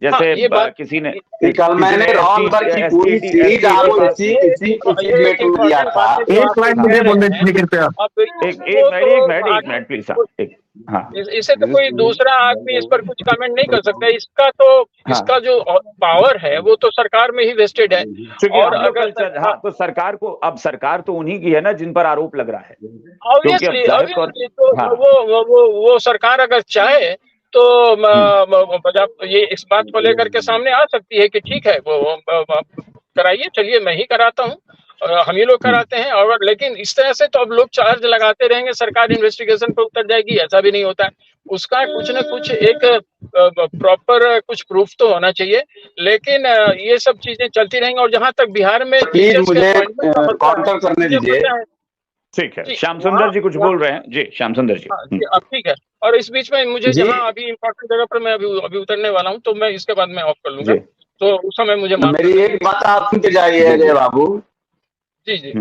जैसे किसी ने कल मैंने रॉ नंबर की पूरी सीरीज आपको इसी डिबेट में दिया था। एक लाइन मुझे बोलने दीजिए कृपया। एक मिनट प्लीज। हाँ, इसे तो कोई दूसरा आदमी इस पर कुछ कमेंट नहीं कर सकता। इसका जो पावर है वो तो सरकार में ही वेस्टेड है। और अगर तो सरकार को, अब सरकार तो उन्हीं की है ना जिन पर आरोप लग रहा है। ऑब्वियसली वो सरकार अगर चाहे तो ये इस बात को लेकर के सामने आ सकती है कि ठीक है वो कराइए, चलिए मैं ही कराता हूँ, हम ही लोग कराते हैं। और लेकिन इस तरह से तो अब लोग चार्ज लगाते रहेंगे, सरकार इन्वेस्टिगेशन पर उतर जाएगी, ऐसा भी नहीं होता है। उसका कुछ न कुछ एक प्रॉपर कुछ प्रूफ तो होना चाहिए। लेकिन ये सब चीजें चलती रहेंगी। और जहां तक बिहार में मुझे काउंटर करने दीजिए। ठीक है, श्याम सुंदर जी कुछ बोल रहे हैं जी। श्याम सुंदर जी अब ठीक है। और इस बीच में मुझे जहाँ अभी इम्पोर्टेंट जगह पर मैं अभी उतरने वाला हूँ, तो मैं इसके बाद में ऑफ कर लूंगा, तो उस समय मुझे मेरी एक बात आप सुन के जाइए अजय बाबू। जी जी।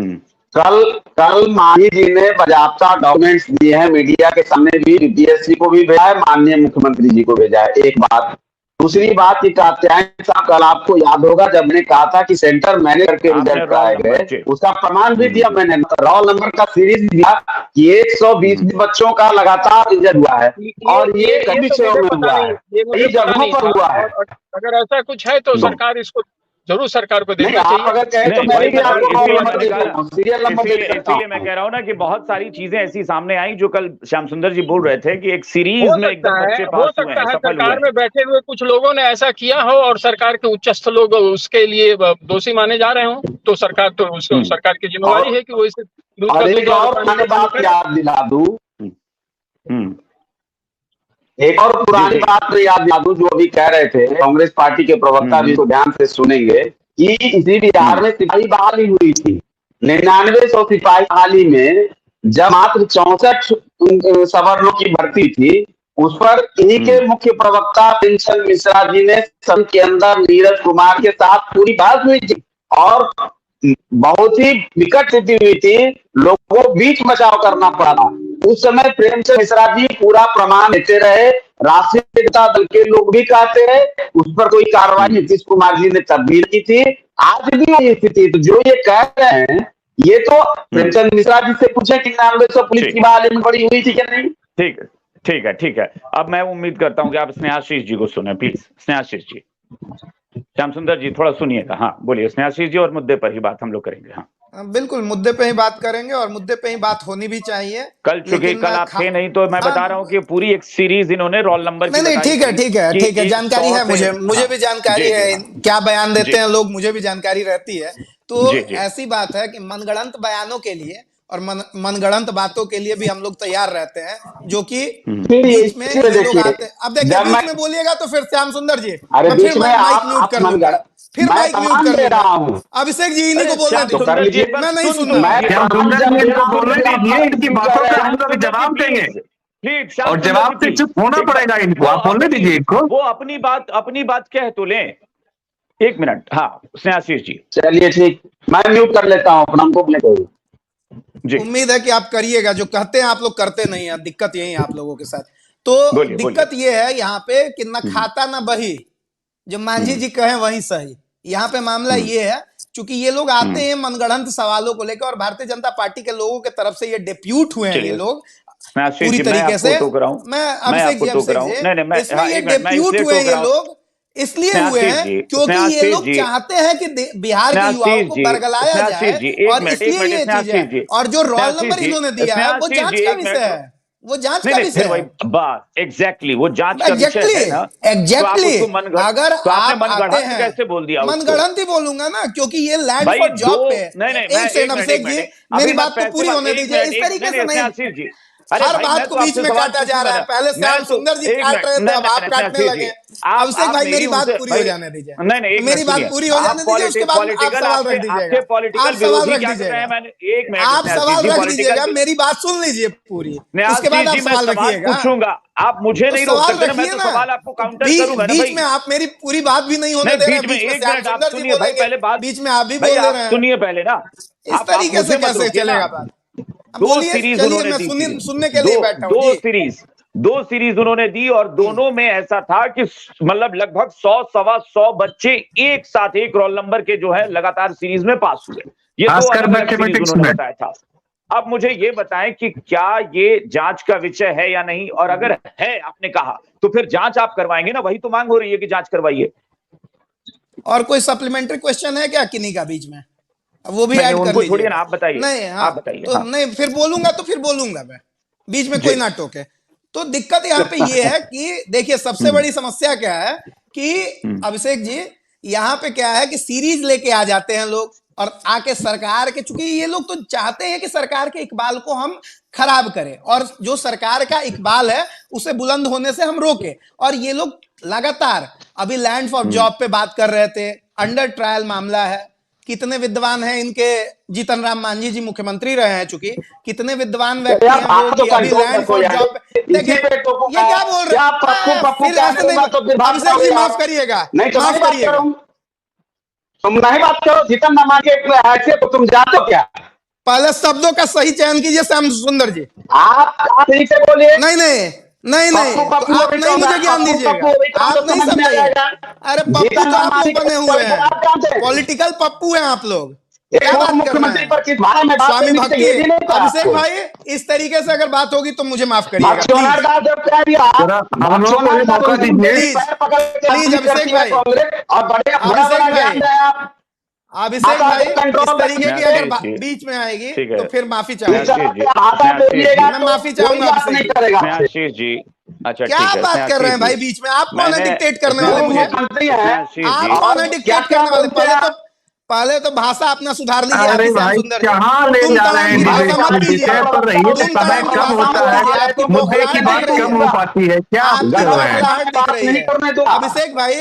कल मांझी जी ने बाजाबता डॉक्यूमेंट्स दिए हैं, मीडिया के सामने भी, बीपीएससी को भी भेजा है, माननीय मुख्यमंत्री जी को भेजा है। एक बात। दूसरी बात कि कात्यायन साहब, कल आपको याद होगा जब मैंने कहा था कि सेंटर मैनेजर के रिजल्ट आए गए, उसका प्रमाण भी दिया मैंने। रोल नंबर का सीरीज दिया कि 120 बच्चों का लगातार रिजल्ट हुआ है, और ये कई शहरों में हुआ है, कई जगहों पर हुआ है। अगर ऐसा कुछ है तो सरकार इसको जरूर सरकार को देना चाहिए। अगर कहे तो मैं भी आपको सीरियल नंबर दे सकता हूं। इसलिए मैं कह रहा हूं ना कि बहुत सारी चीजें ऐसी सामने आई जो कल श्याम सुंदर जी बोल रहे थे कि एक सीरीज में एकदम बच्चे पास हुए हैं, सफल हुए। सरकार में बैठे हुए कुछ लोगों ने ऐसा किया हो और सरकार के उच्चस्थ लोग उसके लिए दोषी माने जा रहे हो, तो सरकार तो उसको सरकार की जिम्मेवारी है कि वो इसे बात याद दिला दूं। एक और पुरानी बात तो याद दिला दूं, जो अभी कह रहे थे कांग्रेस पार्टी के प्रवक्ता भी, तो ध्यान से सुनेंगे, कि इसी बिहार में सिपाही बहाली हुई थी। 9900 सिपाही बहाली में जब मात्र 64 सवर्णों की भर्ती थी, उस पर इन्हीं के मुख्य प्रवक्ता प्रेमचंद मिश्रा जी ने सदन के अंदर नीरज कुमार के साथ पूरी बात हुई थी, और बहुत ही विकट स्थिति हुई थी, लोगों को बीच बचाव करना पड़ा था। उस समय प्रेमचंद मिश्रा जी पूरा प्रमाण देते रहे, राष्ट्रीय जनता दल के लोग भी कहते रहे, उस पर कोई कार्रवाई नीतीश कुमार जी ने तब्दील की थी। आज भी ये स्थिति, तो जो ये कह रहे हैं, ये तो प्रेमचंद मिश्रा जी से पूछे कि 9900 पुलिस की बहाली में बड़ी हुई थी क्या नहीं। ठीक है। अब मैं उम्मीद करता हूं कि आप स्नेहाशीष जी को सुने, प्लीज। स्नेहाशीष जी, श्याम सुंदर जी थोड़ा सुनिएगा। हाँ बोलिए स्नेहाशीष जी, और मुद्दे पर ही बात हम लोग करेंगे। हाँ बिल्कुल, मुद्दे पे ही बात करेंगे, और मुद्दे पे ही बात होनी भी चाहिए। कल चूंकि कल आप थे नहीं, तो मैं बता रहा हूँ कि पूरी एक सीरीज इन्होंने रोल नंबर की नहीं, ठीक है, जानकारी है मुझे भी जानकारी है, क्या बयान देते हैं लोग, मुझे भी जानकारी रहती है। तो ऐसी बात है कि मनगढ़ंत बयानों के लिए और मनगढ़ंत बातों के लिए भी हम लोग तैयार रहते हैं, जो कि बीच में ये लोग आते हैं। अब देखिए, बीच में बोलिएगा तो फिर श्याम सुंदर जी, मैं फिर माइक म्यूट कर दूंगा, फिर माइक म्यूट कर दूंगा। अभिषेक जी इन्हीं को बोलने दीजिए, मैं नहीं सुन रहा। इनकी बातों का हम लोग जवाब देंगे, और जवाब से चुप होना पड़ेगा इनको। आप बोलने दीजिए इनको, वो अपनी बात कह तो लें। एक मिनट। हाँ स्नेहाशीष जी, चलिए ठीक, मैं म्यूट कर लेता हूँ अपना, हमको उम्मीद है कि आप करिएगा, जो कहते हैं आप लोग करते नहीं है, दिक्कत यही है आप लोगों के साथ। तो दिक्कत ये है यहाँ पे कि न खाता न बही, जो मांझी जी कहे वही सही। यहाँ पे मामला ये है, चूंकि ये लोग आते हैं मनगढ़ंत सवालों को लेकर, और भारतीय जनता पार्टी के लोगों के तरफ से ये डेप्यूट हुए हैं ये लोग पूरी तरीके से। मैं अभिषेक जी इसमें ये डेप्यूट हुए ये लोग इसलिए हुए हैं क्योंकि ये लोग चाहते हैं कि बिहार के युवाओं को बरगलाया जाए, और इसलिए ये चीज है। और जो रोल नंबर इन्होंने दिया है वो जांच का विषय है, वो जांच का विषय है। बात एग्जैक्टली वो जांच का विषय है ना। एग्जैक्टली अगर आप आते हैं कैसे बोल दिया? मनगढ़ंत ही बोलूंगा ना, क्योंकि ये लैंड फॉर जॉब पे। एक सेकंड अभिषेक जी, मेरी बात तो पूरी होने दीजिए। इस तरीके से नहीं, हर बात को बीच में काटा जा रहा है। पहले श्याम सुंदर जी काट रहे थे, अब आप काटने लगे। अभिषेक भाई मेरी बात पूरी हो जाने दीजिए। नहीं, मेरी बात पूरी हो जाने दीजिए, उसके बाद आप सवाल रख दीजिएगा। आप सवाल रख दीजिएगा, आप सवाल रख दीजिएगा, मेरी बात सुन लीजिए पूरी, उसके बाद आप सवाल रखिएगा। पूछूंगा, आप मुझे नहीं रोक सकते, मैं तो सवाल आपको काउंटर करूंगा। बीच में आप मेरी पूरी बात भी नहीं होने दे रहे हैं। पहले बात बीच में आप भी बोल रहे हैं। सुनिए पहले ना, इस तरीके से कैसे चलेगा बात? दो सीरीज उन्होंने दी, सुनने के लिए बैठा हूं। दो सीरीज उन्होंने दी और दोनों में ऐसा था कि मतलब लगभग 100-125 बच्चे एक साथ एक रोल नंबर के जो है लगातार सीरीज में पास हुए। ये दो अलग सीरीज उन्होंने बताया था। अब मुझे ये बताएं कि क्या ये जांच का विषय है या नहीं, और अगर है आपने कहा तो फिर जांच आप करवाएंगे ना? वही तो मांग हो रही है कि जांच करवाइए। और कोई सप्लीमेंट्री क्वेश्चन है क्या किन्हीं का बीच में? वो भी ऐड कर लीजिए। छोड़िए ना, आप बताइए। नहीं, आप बताइए। तो नहीं, फिर बोलूंगा मैं, बीच में कोई ना टोके। तो दिक्कत यहाँ पे ये है कि देखिए सबसे बड़ी समस्या क्या है कि अभिषेक जी, यहाँ पे क्या है कि सीरीज लेके आ जाते हैं लोग और आके सरकार के, चूंकि ये लोग तो चाहते हैं कि सरकार के इकबाल को हम खराब करें और जो सरकार का इकबाल है उसे बुलंद होने से हम रोके। और ये लोग लगातार अभी लैंड फॉर जॉब पे बात कर रहे थे, अंडर ट्रायल मामला है। कितने विद्वान हैं इनके, जीतन राम मांझी जी मुख्यमंत्री रहे हैं, चूंकि कितने विद्वान व्यक्ति हैं वो कि अभी लैंड फॉर जॉब। देखिए ये क्या बोल रहे हैं? फिर ऐसे नहीं, अभिषेक जी माफ करिएगा, माफ करिएगा, तुम नहीं बात करो। जीतन राम मांझी ऐसे तो तुम जानते हो क्या? पहले शब्दों का सही चयन कीजिए श्याम सुंदर जी। आप ठीक से बोलिए। नहीं, तो आप नहीं मुझे ज्ञान दीजिएगा, आप नहीं समझाइएगा। अरे पप्पू तो आप लोग बने हुए हैं, पॉलिटिकल पप्पू हैं आप लोग। क्या बात कर रहे हैं? स्वामी भक्ति। अभिषेक भाई, इस तरीके से अगर बात होगी तो मुझे माफ करिएगा प्लीज। अभिषेक भाई, अभिषेक भाई इस तरीके की अगर बीच में आएगी तो फिर माफी चाहूंगा। मैं माफी चाहूंगा आशीष जी। अच्छा, क्या बात कर रहे हैं भाई बीच में? आप कौन है डिक्टेट करने वाले मुझे? आप कौन है डिक्टेट करने वाले? पहले तो भाषा अपना सुधार लीजिए। अरे भाई कहाँ ले जा रहे हैं? विषय पर रहिए तो समय कम होता है, मुद्दे की बात कम हो पाती है। क्या कर रहे हैं? अभिषेक भाई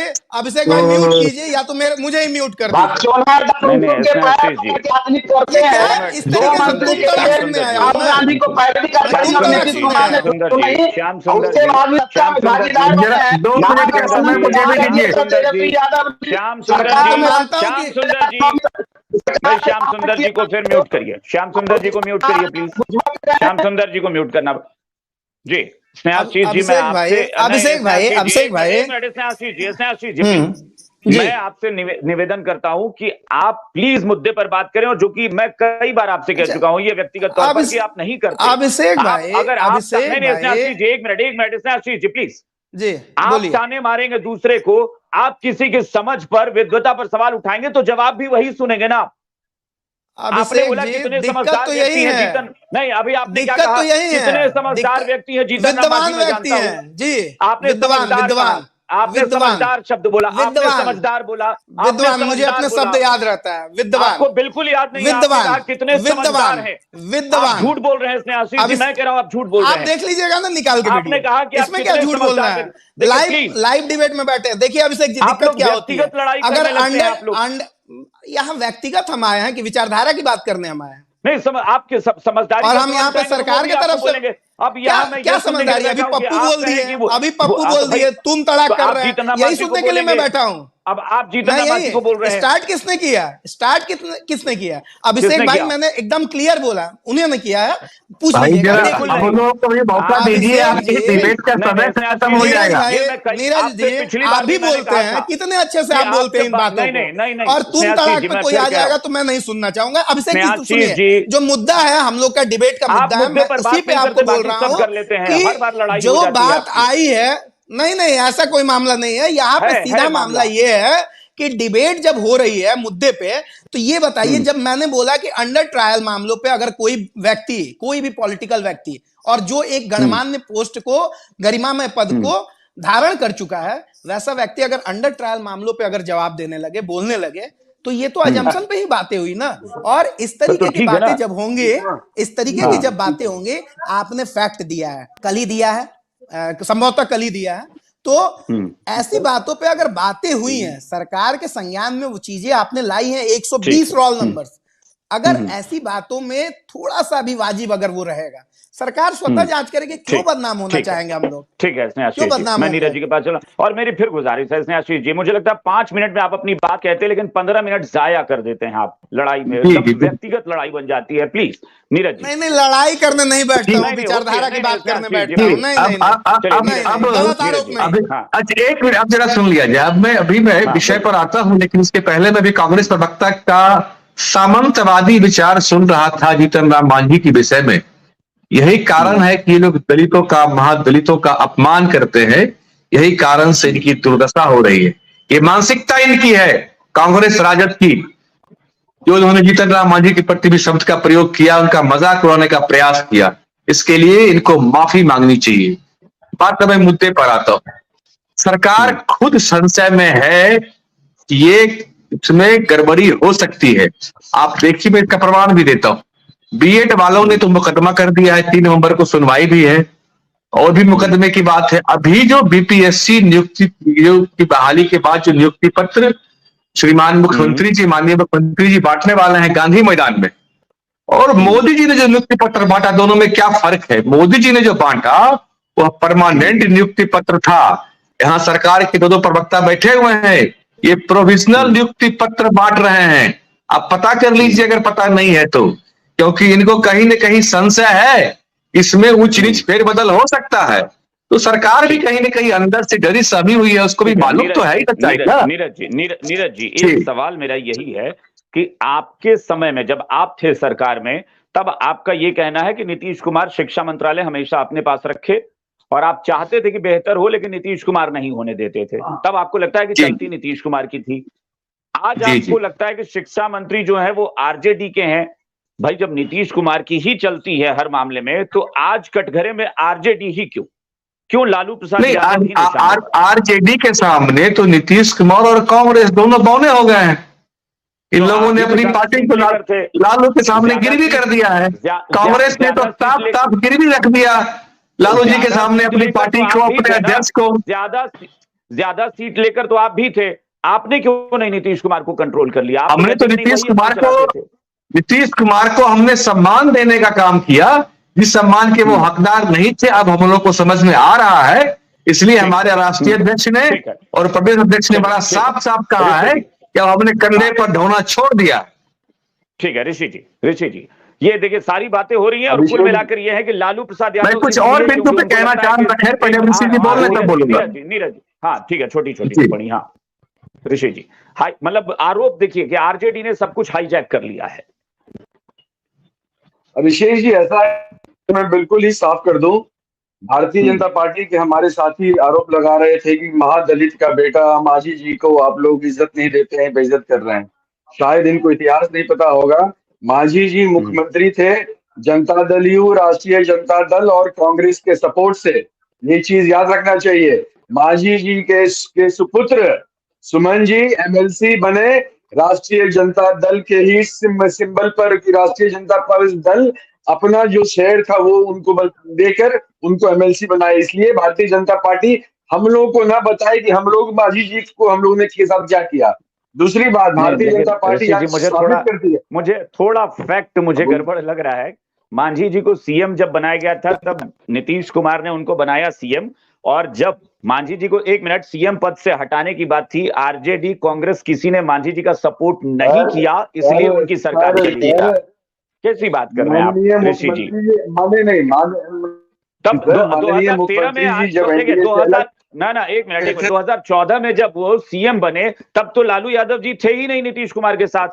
म्यूट कीजिए, या तो मुझे ही म्यूट कर दीजिए। श्याम सुंदर जी, 2 मिनट का समय मुझे भी दीजिए। श्याम सुंदर जी को फिर म्यूट करिए। श्याम सुंदर जी को म्यूट करिए प्लीज। श्याम सुंदर जी को म्यूट करना जी। स्नेहाशीष जी, मैं आपसे अभिषेक भाई स्नेहाशीष जी, मैं आपसे निवेदन करता हूं कि आप प्लीज मुद्दे पर बात करें, और जो कि मैं कई बार आपसे कह चुका हूं ये व्यक्तिगत तौर पर कि आप नहीं करते। अभिषेक भाई, अगर आप एक मिनट स्नेहाशीष जी प्लीज जी, आप ताने मारेंगे दूसरे को, आप किसी की समझ पर, विद्वता पर सवाल उठाएंगे तो जवाब भी वही सुनेंगे ना। आपने बोला कितने समझदार व्यक्ति हैं जीतन, नहीं अभी आपने क्या कहा? कितने समझदार व्यक्ति हैं जीतन राम मांझी, मैं जानता हूं जी। आपने समझदार शब्द बोला, आपने समझदार बोला, विद्वान, मुझे अपने शब्द याद रहता है। विद्वान आपको बिल्कुल याद नहीं। विद्वान कितने समझदार हैं? विद्वान झूठ बोल रहे हैं स्नेहाशीष जी, मैं कह रहा हूं आप झूठ बोल रहे हैं। आप देख लीजिएगा ना निकाल के। आपने कहा कि इसमें क्या झूठ बोलना है? लाइव डिबेट में बैठे हैं। देखिए अभिषेक जी, दिक्कत क्या होती है अगर यहाँ व्यक्तिगत हम आए हैं कि विचारधारा की बात करने हम आए हैं? नहीं, आपके समझदारी, और हम यहाँ पे सरकार की तरफ से अब क्या समझदारी? अभी पप्पू बोल दिए, तुम तड़ाक कर रहे हैं, यही सुनने के लिए मैं बैठा हूँ। अब आप जीतन राम मांझी को बोल रहे हैं। स्टार्ट किसने किया? अभिषेक भाई, मैंने एकदम क्लियर बोला, उन्हें ने किया है। पूछ लीजिए, मौका दीजिए, आपकी डिबेट का समय खत्म हो जाएगा। नीरज जी, आप भी बोलते हैं, कितने अच्छे से आप बोलते हैं इन बातों को, और तुम तड़ाक पे कोई आ जाएगा तो मैं नहीं सुनना चाहूंगा। अभिषेक जी सुनिए, जो मुद्दा है हम लोग का डिबेट का मुद्दा है, मैं उसी पे आपको बोल रहा हूँ कि जो बात आई है, नहीं ऐसा कोई मामला नहीं है। यहाँ पे सीधा मामला ये है कि डिबेट जब हो रही है मुद्दे पे, तो ये बताइए, जब मैंने बोला कि अंडर ट्रायल मामलों पे अगर कोई व्यक्ति, कोई भी पॉलिटिकल व्यक्ति, और जो एक गणमान्य पोस्ट को, गरिमामय पद को धारण कर चुका है, वैसा व्यक्ति अगर अंडर ट्रायल मामलों पे अगर जवाब देने लगे, बोलने लगे, तो ये तो अजम्पशन पे ही बातें हुई ना। और इस तरीके की बातें जब होंगी, इस तरीके की जब बातें होंगी, आपने फैक्ट दिया है, कल ही दिया है, संभवतः कल ही दिया है, तो ऐसी बातों पे अगर बातें हुई हैं, सरकार के संज्ञान में वो चीजें आपने लाई हैं, 120 रोल नंबर्स, अगर ऐसी बातों में थोड़ा सा भी वाजिब अगर वो रहेगा, सरकार स्वतः जांच करेगी। क्यों बदनाम होना चाहेंगे हम लोग? ठीक है स्नेहाशीष जी, मैं नीरज जी के पास चला, और मेरी फिर गुजारिश है स्नेहाशीष जी, मुझे लगता है 5 मिनट में आप अपनी बात कहते हैं, लेकिन 15 मिनट जाया कर देते हैं आप लड़ाई में, व्यक्तिगत लड़ाई बन जाती है। प्लीज नीरज जी। नहीं, लड़ाई करने नहीं बैठता हूँ, विचारधारा की बात करने बैठता हूँ। अच्छा एक मिनट, अब जरा सुन लिया जाए। अब मैं विषय पर आता हूँ, लेकिन इसके पहले मैं भी कांग्रेस प्रवक्ता का सामंतवादी विचार सुन रहा था जीतन राम मांझी के विषय में। यही कारण है कि ये लोग दलितों का, महादलितों का अपमान करते हैं, यही कारण से इनकी दुर्दशा हो रही है। ये मानसिकता इनकी है, कांग्रेस राजद की, जो उन्होंने जीतन राम मांझी के प्रति भी शब्द का प्रयोग किया, उनका मजाक उड़ाने का प्रयास किया, इसके लिए इनको माफी मांगनी चाहिए। बात मैं मुद्दे पर आता हूं। सरकार खुद संशय में है कि ये इसमें गड़बड़ी हो सकती है। आप देखिए, मैं इसका प्रमाण भी देता हूं। बीएड वालों ने तो मुकदमा कर दिया है, 3 नवंबर को सुनवाई भी है, और भी मुकदमे की बात है। अभी जो बीपीएससी नियुक्ति की बहाली के बाद जो नियुक्ति पत्र श्रीमान मुख्यमंत्री जी, माननीय मुख्यमंत्री जी बांटने वाले हैं गांधी मैदान में, और मोदी जी ने जो नियुक्ति पत्र बांटा, दोनों में क्या फर्क है? मोदी जी ने जो बांटा वह परमानेंट नियुक्ति पत्र था। यहाँ सरकार के 2 प्रवक्ता बैठे हुए हैं, ये प्रोविजनल नियुक्ति पत्र बांट रहे हैं। आप पता कर लीजिए अगर पता नहीं है तो, क्योंकि इनको कहीं न कहीं संशय है, इसमें उच्च नीच फेरबदल हो सकता है। तो सरकार भी कहीं न कहीं अंदर से डरी सहमी हुई है, उसको भी मालूम तो है ही सच्चाई ना। नीरज जी, एक सवाल मेरा यही है कि आपके समय में जब आप थे सरकार में, तब आपका ये कहना है कि नीतीश कुमार शिक्षा मंत्रालय हमेशा अपने पास रखे, और आप चाहते थे कि बेहतर हो, लेकिन नीतीश कुमार नहीं होने देते थे। तब आपको लगता है कि चलती नीतीश कुमार की थी। आज आपको लगता है कि शिक्षा मंत्री जो है वो आरजेडी के हैं। भाई, जब नीतीश कुमार की ही चलती है हर मामले में, तो आज कटघरे में आरजेडी ही क्यों लालू प्रसाद यादव? आरजेडी के सामने तो नीतीश कुमार और कांग्रेस दोनों बौने हो गए हैं। इन लोगों ने अपनी पार्टी को लालू के सामने गिरवी कर दिया है। कांग्रेस ने तो साफ गिरवी रख दिया लालू जी के सामने अपनी पार्टी को, अपने अध्यक्ष को। ज्यादा सीट लेकर तो आप भी थे, आपने क्यों नहीं नीतीश कुमार को कंट्रोल कर लिया? हमने तो नीतीश कुमार को हमने सम्मान देने का काम किया, जिस सम्मान के वो हकदार नहीं थे। अब हम लोग को समझ में आ रहा है, इसलिए हमारे राष्ट्रीय अध्यक्ष ने और प्रदेश अध्यक्ष ने बड़ा साफ साफ कहा है कि हमने कंधे पर ढोना छोड़ दिया। ठीक है ऋषि जी, ये देखिए सारी बातें हो रही हैं, और कुल मिलाकर ये है कि लालू प्रसाद यादव कुछ और बिंदु पे कहना चाह रहा था, पहले ऋषि जी बोल रहे तब बोलूंगा। नीरज, हाँ ठीक है, छोटी टिप्पणी। हाँ ऋषि जी, मतलब आरोप देखिए कि आरजेडी ने सब कुछ हाईजैक कर लिया है। अभिषेक जी, ऐसा मैं बिल्कुल ही साफ कर दूं, भारतीय जनता पार्टी के हमारे साथी आरोप लगा रहे थे कि महादलित का बेटा मांझी जी को आप लोग इज्जत नहीं देते हैं, बेइज्जत कर रहे हैं। शायद इनको इतिहास नहीं पता होगा, मांझी जी मुख्यमंत्री थे जनता दल यू, राष्ट्रीय जनता दल और कांग्रेस के सपोर्ट से। ये चीज याद रखना चाहिए। मांझी जी के सुपुत्र सुमन जी एमएलसी बने राष्ट्रीय जनता दल के ही सिंबल पर, कि राष्ट्रीय जनता दल अपना जो शेयर था वो उनको देकर उनको एमएलसी बनाए। इसलिए भारतीय जनता पार्टी हम लोगों को ना बताए कि हम लोग मांझी जी को हम लोगों ने के साथ क्या किया। दूसरी बात, भारतीय जनता पार्टी मुझे थोड़ा फैक्ट गड़बड़ लग रहा है। मांझी जी को सीएम जब बनाया गया था, तब नीतीश कुमार ने उनको बनाया सीएम, और जब मांझी जी को 1 मिनट सीएम पद से हटाने की बात थी, आरजेडी कांग्रेस किसी ने मांझी जी का सपोर्ट नहीं किया, इसलिए उनकी सरकार चली। कैसी बात कर रहे हैं आप ऋषि जी? तब 2013 में ना 1 मिनट 2014 में जब वो सीएम बने, तब तो लालू यादव जी थे ही नहीं नीतीश कुमार के साथ,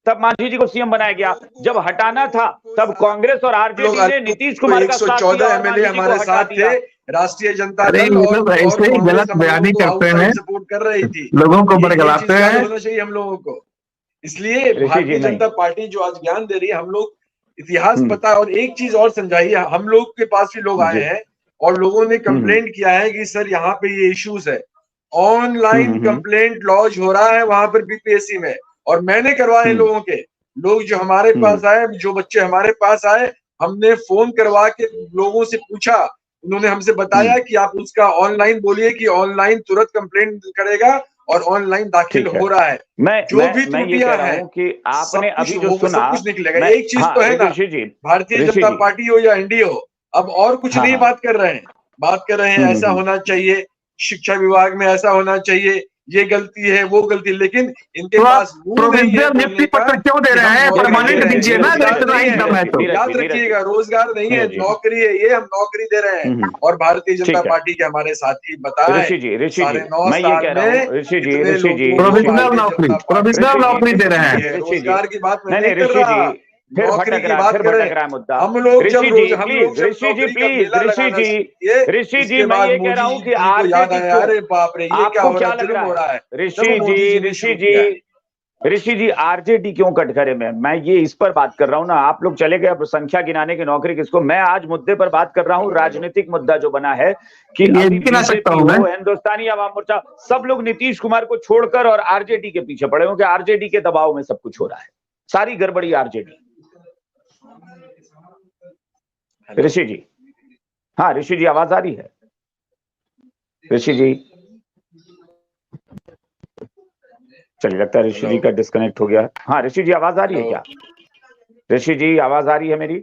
तब मांझी जी को सीएम बनाया गया। जब हटाना था, तब कांग्रेस और आरजेडी ने नीतीश कुमार का साथ दिया, 114 एमएलए हमारे साथ थे, राष्ट्रीय जनता अरे दल ये और लोग ऐसे ही कांग्रेस गलत हम बयानी लोगों को करते हैं, आउटसाइड सपोर्ट कर रही थी। लोगों को ये बरगलाते चीज याद हैं। होना चाहिए हम लोगों को। इसलिए ऋषि जी भारतीय नहीं। जनता पार्टी जो आज ज्ञान दे रही है, हम लोग इतिहास हम्म। पता है। और एक चीज और समझाइए, हम लोग के पास भी लोग आए जी। हैं और लोगों ने कंप्लेंट किया है कि सर यहाँ पे ये इश्यूज है, ऑनलाइन कंप्लेंट लॉन्च हो रहा है वहां पर बीपीएससी में, और मैंने करवाए लोगों के। लोग जो हमारे पास आए, जो बच्चे हमारे पास आए, हमने फोन करवा के लोगों से पूछा, उन्होंने हमसे बताया कि आप उसका ऑनलाइन बोलिए कि ऑनलाइन तुरंत कंप्लेंट करेगा और ऑनलाइन दाखिल ठीक है। हो रहा है। जो भी मैं ये कह त्रुटियां रहा हैं हूँ कि सब आपने कुछ अभी जो होगा, सुना, सब कुछ निकलेगा। मैं, एक चीज हाँ तो है ना, ऋषि जी, भारतीय ऋषि जनता जी, पार्टी हो या एनडीए हो, अब और कुछ हाँ नहीं हाँ, बात कर रहे हैं। बात कर रहे हैं ऐसा होना चाहिए, शिक्षा विभाग में ऐसा होना चाहिए, ये गलती है वो गलती है, लेकिन इनके तो आप पास मुंह नहीं है प्रोविजनल बोलने नियुक्ति का पत्र क्यों दे कि रहे हम हैं? नौकरी दे परमानेंट रहे हैं। दीजिए ना, अगर रोजगार इतना नहीं ही है, दम है तो। याद रखिएगा, रोजगार नहीं है, नौकरी है, ये हम नौकरी दे रहे हैं। और भारतीय जनता ठीक है। पार्टी के हमारे साथी बताएं, ऋषि जी, 9.5 मैं ये साल कह रहा में हूँ, ऋषि जी, कितने ऋषि जी, लोगों को ऋषि जी, प्रोविजनल भारतीय नौकरी, जनता पार्टी प्रोविजनल नौकरी दे रहे हैं। है। ऋषि जी, रोजगार की बात मैं नहीं नहीं कर ऋषि रहा, जी, फिर नौकरी भटक की रहा है, बात फिर कर रहे भटक हैं। रहा है मुद्दा। हम लोग ऋषि जब जी रोज हम लोग प्लीज, जब ऋषि जी नौकरी का प्लीज, मेला ऋषि लगाना जी, शुरू किए, ऋषि जी, उसके मैं बाद ये कह रहा मोदी हूँ जी कि को याद आरजेडी आया, को, अरे बाप रे ये क्या आपको हो रहा क्या है, लग जुल्म रहा हो रहा है? है। तब ऋषि मोदी जी जी, ने ऋषि शुरू किया है। जी, ऋषि जी, आरजेडी क्यों कटघरे में? मैं ये इस पर बात कर रहा हूं ना, आप लोग चले गए अब संख्या गिनाने की नौकरी किसको। मैं आज मुद्दे पर बात कर रहा हूं, राजनीतिक मुद्दा जो बना है कि ये अभी भी गिना सकता बीजेपी हूं मैं। हो, हिंदुस्तानी अवाम मोर्चा, सब लोग नीतीश कुमार को छोड़कर और आरजेडी के पीछे पड़े हो कि आरजेडी के दबाव में सब कुछ हो रहा है, सारी गड़बड़ी आरजेडी। ऋषि जी, हाँ ऋषि जी, आवाज आ रही है? ऋषि जी, चलिए लगता है ऋषि जी का डिस्कनेक्ट हो गया। हाँ ऋषि जी, आवाज आ रही है क्या? ऋषि जी, आवाज आ रही है मेरी?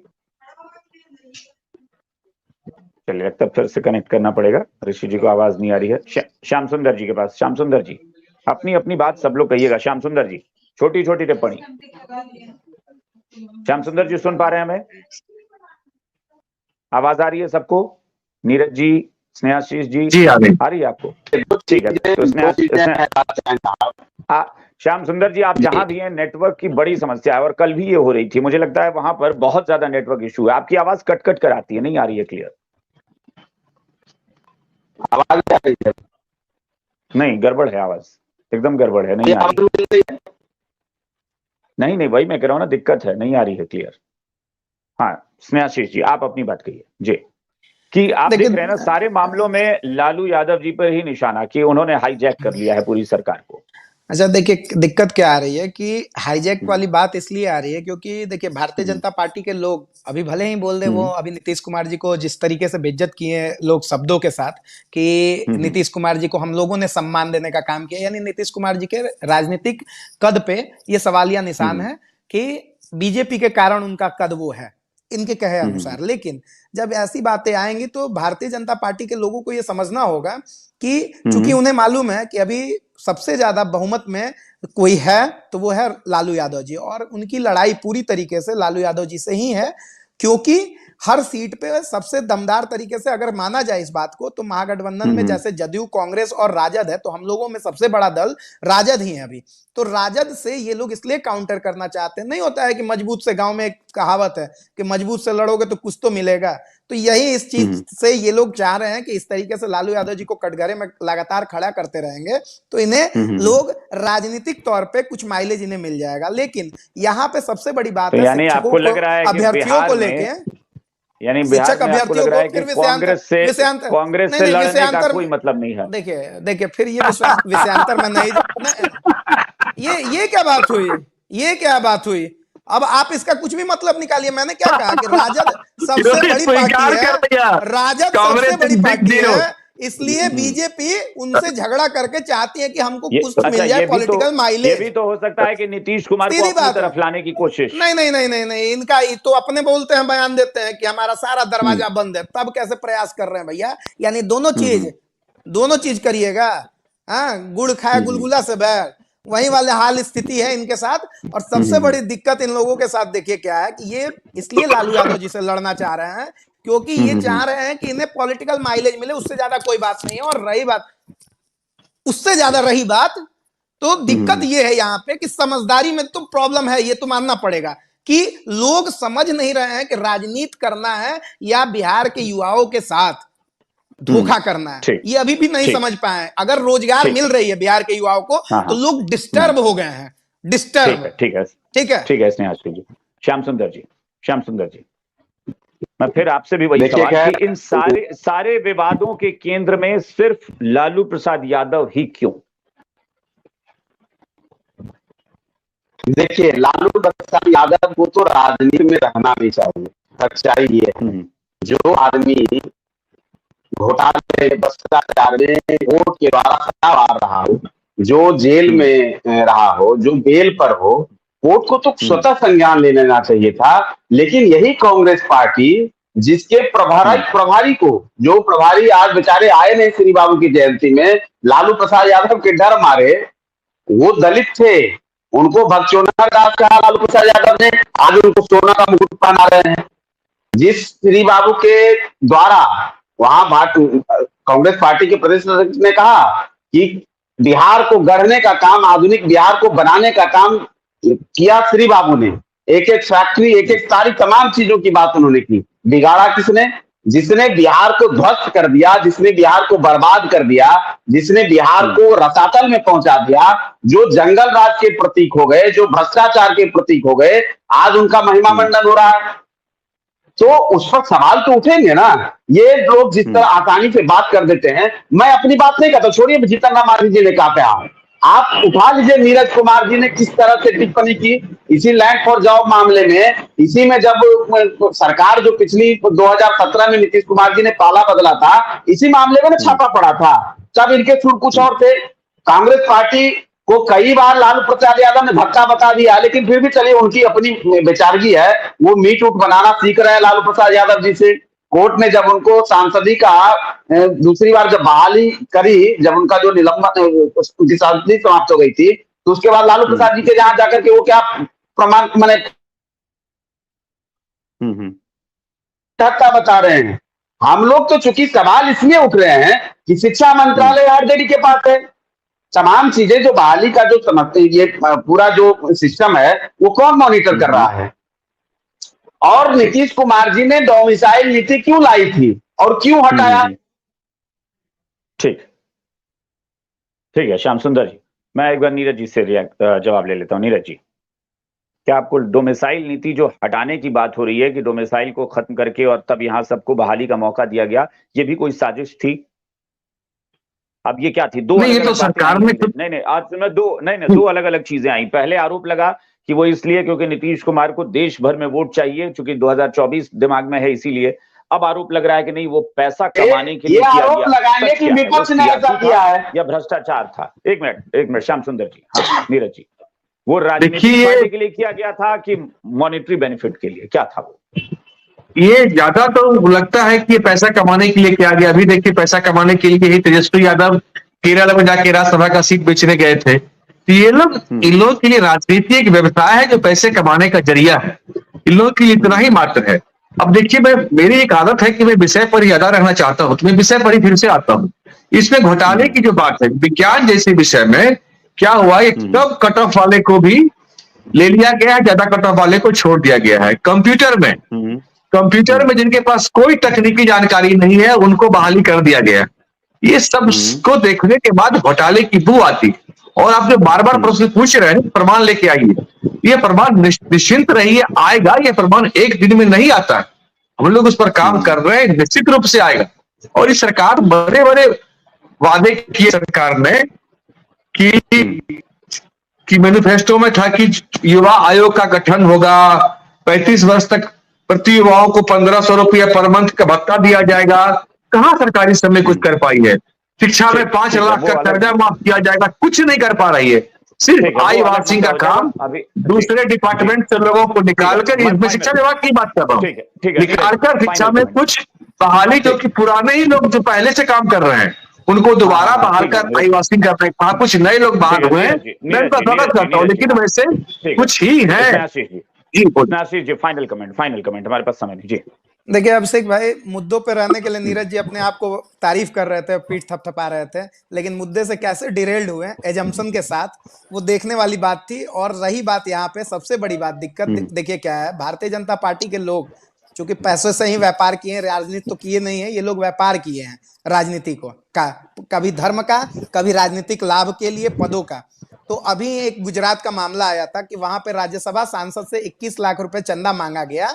चलिए लगता है फिर से कनेक्ट करना पड़ेगा, ऋषि जी को आवाज नहीं आ रही है। श्याम सुंदर जी के पास। श्याम सुंदर जी, अपनी अपनी बात सब लोग कहिएगा। श्याम सुंदर जी, छोटी छोटी टिप्पणी। श्याम सुंदर जी, सुन पा रहे हैं हमें? आवाज आ रही है सबको? नीरज जी, स्नेहाशीष जी, आ रही है आपको? ठीक है, तो श्याम सुंदर जी, आप जहां भी हैं, नेटवर्क की बड़ी समस्या है और कल भी ये हो रही थी, मुझे लगता है वहां पर बहुत ज्यादा नेटवर्क इशू है। आपकी आवाज कट कट कर आती है, नहीं आ रही है क्लियर। आवाज आ रही है? नहीं, गड़बड़ है आवाज, एकदम गड़बड़ है, नहीं आ रही। नहीं, वही मैं कह रहा हूं ना, दिक्कत है, नहीं आ रही है क्लियर। हाँ स्नेहाशीष जी, आप अपनी बात कहिए जी, कि आप देख रहे हैं ना सारे मामलों में लालू यादव जी पर ही निशाना कि उन्होंने हाईजैक कर लिया है पूरी सरकार को। अच्छा देखिए, दिक्कत क्या आ रही है कि हाईजैक वाली बात इसलिए आ रही है क्योंकि देखिए भारतीय जनता पार्टी के लोग अभी भले ही बोल दे, वो अभी नीतीश कुमार जी को जिस तरीके से बेइज्जत किए लोग शब्दों के साथ कि नीतीश कुमार जी को हम लोगों ने सम्मान देने का काम किया, यानी नीतीश कुमार जी के राजनीतिक कद पे ये सवालिया निशान है कि बीजेपी के कारण उनका कद वो है इनके कहे अनुसार। लेकिन जब ऐसी बातें आएंगी तो भारतीय जनता पार्टी के लोगों को यह समझना होगा कि चूंकि उन्हें मालूम है कि अभी सबसे ज्यादा बहुमत में कोई है तो वो है लालू यादव जी, और उनकी लड़ाई पूरी तरीके से लालू यादव जी से ही है, क्योंकि हर सीट पे सबसे दमदार तरीके से अगर माना जाए इस बात को तो महागठबंधन में जैसे जदयू, कांग्रेस और राजद है, तो हम लोगों में सबसे बड़ा दल राजद ही है अभी। तो राजद से ये लोग इसलिए काउंटर करना चाहते हैं। नहीं होता है कि मजबूत से, गांव में एक कहावत है कि मजबूत से लड़ोगे तो कुछ तो मिलेगा, तो यही इस चीज से ये लोग चाह रहे हैं कि इस तरीके से लालू यादव जी को कटघरे में लगातार खड़ा करते रहेंगे तो इन्हें लोग राजनीतिक तौर पे कुछ माइलेज इन्हें मिल जाएगा। लेकिन यहाँ पे सबसे बड़ी बात तो है यानी शिक्षकों आपको लग को, रहा है कि अभ्यर्थियों को लेके, यानी बिहार शिक्षक में आपको लग अभ्यर्थियों रहा है को कि फिर कांग्रेस से लड़ने का कोई मतलब नहीं है। देखिए फिर ये विषयांतर में नहीं, ये क्या बात हुई, ये क्या बात हुई? अब आप इसका कुछ भी मतलब निकालिए। मैंने क्या कहा कि राजद सबसे बड़ी पार्टी है, राजद सबसे बड़ी पार्टी है, इसलिए बीजेपी उनसे झगड़ा करके चाहती है कि हमको कुछ तो मिल जाए पॉलिटिकल माइलेज। ये भी तो हो सकता है कि नीतीश कुमार को अपनी तरफ लाने की कोशिश। नहीं, इनका तो अपने बोलते हैं, बयान देते हैं कि हमारा सारा दरवाजा बंद है, तब कैसे प्रयास कर रहे हैं भैया? यानी दोनों चीज करिएगा। हाँ, गुड़ खाए गुलगुला से बैर, वही वाले हाल स्थिति है इनके साथ। और सबसे बड़ी दिक्कत इन लोगों के साथ देखिए क्या है कि ये इसलिए लालू यादव जी से लड़ना चाह रहे हैं क्योंकि ये चाह रहे हैं कि इन्हें पॉलिटिकल माइलेज मिले, उससे ज्यादा कोई बात नहीं है। और रही बात तो दिक्कत ये है यहाँ पे कि समझदारी में तो प्रॉब्लम है, ये तो मानना पड़ेगा कि लोग समझ नहीं रहे हैं कि राजनीति करना है या बिहार के युवाओं के साथ धोखा करना है, ये अभी भी नहीं समझ पाए। अगर रोजगार मिल रही है बिहार के युवाओं को तो लोग डिस्टर्ब हो गए हैं, डिस्टर्ब। ठीक है ठीक है स्नेहाशिष जी। श्याम सुंदर जी, मैं फिर आपसे भी वही सवाल कि इन सारे विवादों के केंद्र में सिर्फ लालू प्रसाद यादव ही क्यों? देखिए, लालू प्रसाद यादव को तो राजनीति में रहना भी चाहिए। सच्चाई ये है, जो आदमी घोटाले भ्रष्टाचार में वोट के द्वारा सत्तावार रहा हो, जो जेल में रहा हो, जो बेल पर हो, वोट को तो स्वतः संज्ञान ले लेना चाहिए था। लेकिन यही कांग्रेस पार्टी जिसके प्रभारी को, जो प्रभारी आज बेचारे आए नहीं श्री बाबू की जयंती में, लालू प्रसाद यादव के डर मारे, वो दलित थे, उनको भगचोना दास कहा लालू प्रसाद यादव ने, आज उनको सोना का मुकुट पहना रहे हैं। जिस श्री बाबू के द्वारा वहां कांग्रेस पार्टी के प्रदेश अध्यक्ष ने कहा कि बिहार को गढ़ने का काम, आधुनिक बिहार को बनाने का काम किया श्री बाबू ने, एक एक फैक्ट्री, एक एक सारी तमाम चीजों की बात उन्होंने की। बिगाड़ा किसने? जिसने बिहार को ध्वस्त कर दिया, जिसने बिहार को बर्बाद कर दिया, जिसने बिहार को रसातल में पहुंचा दिया, जो जंगल राज के प्रतीक हो गए, जो भ्रष्टाचार के प्रतीक हो गए, आज उनका महिमा मंडन हो रहा है। तो उस पर सवाल तो उठेंगे ना। ये लोग जिस तरह आसानी से बात कर देते हैं, मैं अपनी बात नहीं करता, छोड़िए जीतन राम मांझी जी ने कहा था, आप उठा लीजिए नीरज कुमार जी ने किस तरह से टिप्पणी की इसी लैंड फॉर जॉब मामले में। इसी में जब सरकार जो पिछली 2017 में नीतीश कुमार जी ने पाला बदला था, इसी मामले में छापा पड़ा था, तब इनके सुर कुछ और थे। कांग्रेस पार्टी को कई बार लालू प्रसाद यादव ने धक्का बता दिया, लेकिन फिर भी चलिए उनकी अपनी बेचारगी है, वो मीट उट बनाना सीख रहे हैं लालू प्रसाद यादव जी से। कोर्ट ने जब उनको सांसदी का दूसरी बार जब बहाली करी, जब उनका जो निलंबन उनकी सांसदी समाप्त हो गई थी, तो उसके बाद लालू प्रसाद जी के जहां जाकर के वो क्या प्रमाण मैंने धक्का बता रहे हैं। हम लोग तो चूंकि सवाल इसलिए उठ रहे हैं कि शिक्षा मंत्रालय आरजेडी के पास है, तमाम चीजें जो बहाली का जो समझते हैं, ये पूरा जो सिस्टम है वो कौन मॉनिटर कर रहा है? और नीतीश कुमार जी ने डोमिसाइल नीति क्यों लाई थी और क्यों हटाया? ठीक है श्याम सुंदर जी, मैं एक बार नीरज जी से जवाब ले लेता हूं। नीरज जी, क्या आपको डोमिसाइल नीति जो हटाने की बात हो रही है कि डोमिसाइल को खत्म करके और तब यहां सबको बहाली का मौका दिया गया, ये भी कोई साजिश थी? अब ये क्या थी? दो नहीं, ये तो सरकार में नहीं आज में दो अलग अलग चीजें आई। पहले आरोप लगा कि वो इसलिए क्योंकि नीतीश कुमार को देश भर में वोट चाहिए, क्योंकि 2024 दिमाग में है इसीलिए। अब आरोप लग रहा है कि नहीं, वो पैसा कमाने के लिए किया गया। लगाने की विपक्ष ने ऐसा किया है या भ्रष्टाचार था? एक मिनट श्याम सुंदर जी। हाँ नीरज जी, वो राजनीतिक फायदे के लिए किया गया था कि मॉनेटरी बेनिफिट के लिए, क्या था वो? ये ज्यादा तो लगता है कि ये पैसा कमाने के लिए किया गया। अभी देखिए, पैसा कमाने के लिए ही तेजस्वी यादव केरल में जाके राज्यसभा का सीट बेचने गए थे। तो ये लोग, इन लोगों के लिए राजनीति एक व्यवसाय है जो पैसे कमाने का जरिया है। इन लोगों के लिए इतना ही मात्र है। अब देखिए, मेरी एक आदत है कि मैं विषय पर ही ज्यादा रहना चाहता हूं, तो मैं विषय पर ही फिर से आता हूं। इसमें घोटाले की जो बात है, विज्ञान जैसे विषय में क्या हुआ, कब कट ऑफ वाले को भी ले लिया गया है, ज्यादा कट ऑफ वाले को छोड़ दिया गया है। कंप्यूटर में जिनके पास कोई तकनीकी जानकारी नहीं है, उनको बहाली कर दिया गया है। ये सब को देखने के बाद घोटाले की बू आती। और आप जो बार बार प्रश्न पूछ रहे हैं, प्रमाण लेके आइए, ये प्रमाण निश्चिंत रहिए, आएगा। ये प्रमाण एक दिन में नहीं आता है, हम लोग उस पर काम कर रहे हैं, निश्चित रूप से आएगा। और इस सरकार बड़े बड़े वादे किए सरकार ने कि मैनिफेस्टो में था कि युवा आयोग का गठन होगा, 35 वर्ष तक प्रति युवाओं को 1500 रुपया पर मंथ का भत्ता दिया जाएगा। कहां सरकार इस समय कुछ कर पाई है? शिक्षा में 5 लाख का कर्जा माफ किया जाएगा, कुछ नहीं कर पा रही है। सिर्फ आई वाशिंग का काम दूसरे डिपार्टमेंट से लोगों को निकालकर, मैं शिक्षा विभाग की बात कर रहा हूँ, निकालकर शिक्षा में कुछ बहाली, जो कि पुराने ही लोग जो पहले से काम कर रहे हैं उनको दोबारा बहाल कर आई वाशिंग कर रहे हैं। कहा कुछ नए लोग बहाल हुए हैं, मैं उनका स्वागत करता हूँ, लेकिन वैसे कुछ ही है। जी फाइनल कमेंट हमारे पास समय नहीं जी। देखिए अभिषेक भाई, मुद्दों पे रहने के लिए नीरज जी अपने आप को तारीफ कर रहे थे, पीठ थपथपा रहे थे, लेकिन मुद्दे से कैसे डिरेल्ड हुए एजम्पशन के साथ, वो देखने वाली बात थी। और रही बात यहाँ पे सबसे बड़ी बात, दिक्कत देखिए क्या है, भारतीय जनता पार्टी के लोग क्योंकि पैसे से ही व्यापार किए हैं, राजनीति तो किए नहीं है ये लोग, व्यापार किए हैं राजनीति को का, कभी धर्म का, कभी राजनीतिक लाभ के लिए, पदों का। तो अभी एक गुजरात का मामला आया था कि वहां पे राज्यसभा सांसद से 21 लाख रुपए चंदा मांगा गया,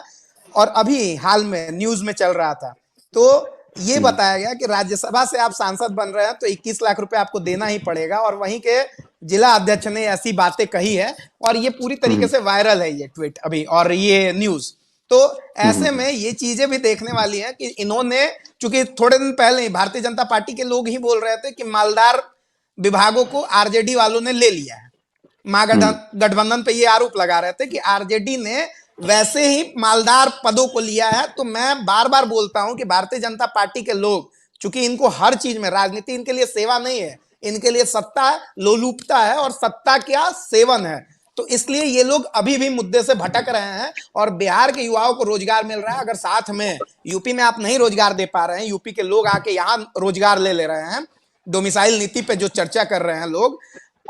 और अभी हाल में न्यूज में चल रहा था। तो ये बताया गया कि राज्यसभा से आप सांसद बन रहे हैं तो 21 लाख रुपए आपको देना ही पड़ेगा, और वहीं के जिला अध्यक्ष ने ऐसी बातें कही है, और ये पूरी तरीके से वायरल है ये ट्वीट अभी और ये न्यूज। तो ऐसे में ये चीजें भी देखने वाली हैं कि इन्होंने, चूंकि थोड़े दिन पहले ही भारतीय जनता पार्टी के लोग ही बोल रहे थे कि मालदार विभागों को आरजेडी वालों ने ले लिया है, महागठबंधन पे ये आरोप लगा रहे थे कि आरजेडी ने वैसे ही मालदार पदों को लिया है। तो मैं बार बार बोलता हूं कि भारतीय जनता पार्टी के लोग, चूंकि इनको हर चीज में, राजनीति इनके लिए सेवा नहीं है, इनके लिए सत्ता लोलुपता है, और सत्ता क्या सेवन है। तो इसलिए ये लोग अभी भी मुद्दे से भटक रहे हैं, और बिहार के युवाओं को रोजगार मिल रहा है। अगर साथ में यूपी में आप नहीं रोजगार दे पा रहे हैं, यूपी के लोग आके यहाँ रोजगार ले रहे हैं, डोमिसाइल नीति पे जो चर्चा कर रहे हैं लोग,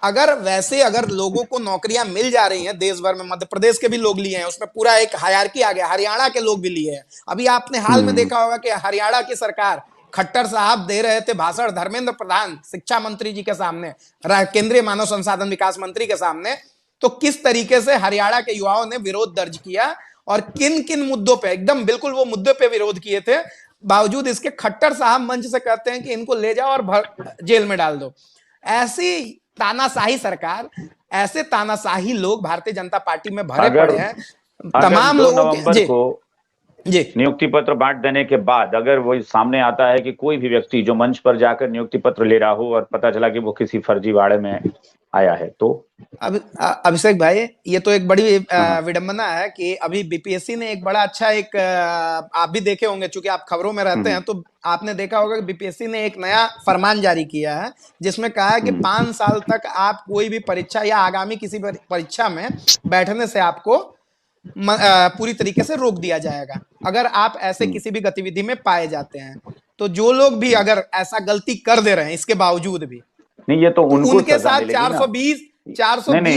अगर लोगों को नौकरियां मिल जा रही हैं देश भर में, मध्य प्रदेश के भी लोग लिए हैं, उसमें पूरा एक हायरार्की आ गया, हरियाणा के लोग भी लिए हैं। अभी आपने हाल में देखा होगा कि हरियाणा की सरकार, खट्टर साहब दे रहे थे भाषण धर्मेंद्र प्रधान शिक्षा मंत्री जी के सामने, केंद्रीय मानव संसाधन विकास मंत्री के सामने, तो किस तरीके से हरियाणा के युवाओं ने विरोध दर्ज किया, और किन किन मुद्दों पे, एकदम बिल्कुल वो मुद्दे पे विरोध किए थे। बावजूद इसके खट्टर साहब मंच से कहते हैं कि इनको ले जाओ और जेल में डाल दो। ऐसी तानाशाही सरकार, ऐसे तानाशाही लोग भारतीय जनता पार्टी में भरे पड़े हैं। तमाम लोगों के नियुक्ति पत्र बांट देने के बाद अगर वो सामने आता है कि कोई भी व्यक्ति जो मंच पर जाकर नियुक्ति पत्र ले रहा हो और पता चला कि वो किसी फर्जीवाड़े में आया है, तो अभिषेक भाई, ये तो एक बड़ी विडंबना है कि अभी बीपीएससी ने एक बड़ा अच्छा एक, आप भी देखे होंगे चूंकि आप खबरों में रहते हैं, तो आपने देखा होगा कि बीपीएससी ने एक नया फरमान जारी किया है जिसमें कहा है कि 5 साल तक आप कोई भी परीक्षा या आगामी किसी परीक्षा में बैठने से आपको पूरी तरीके से रोक दिया जाएगा अगर आप ऐसे किसी भी गतिविधि में पाए जाते हैं। तो जो लोग भी अगर ऐसा गलती कर दे रहे हैं इसके बावजूद भी, नहीं, ये तो उनके साथ 420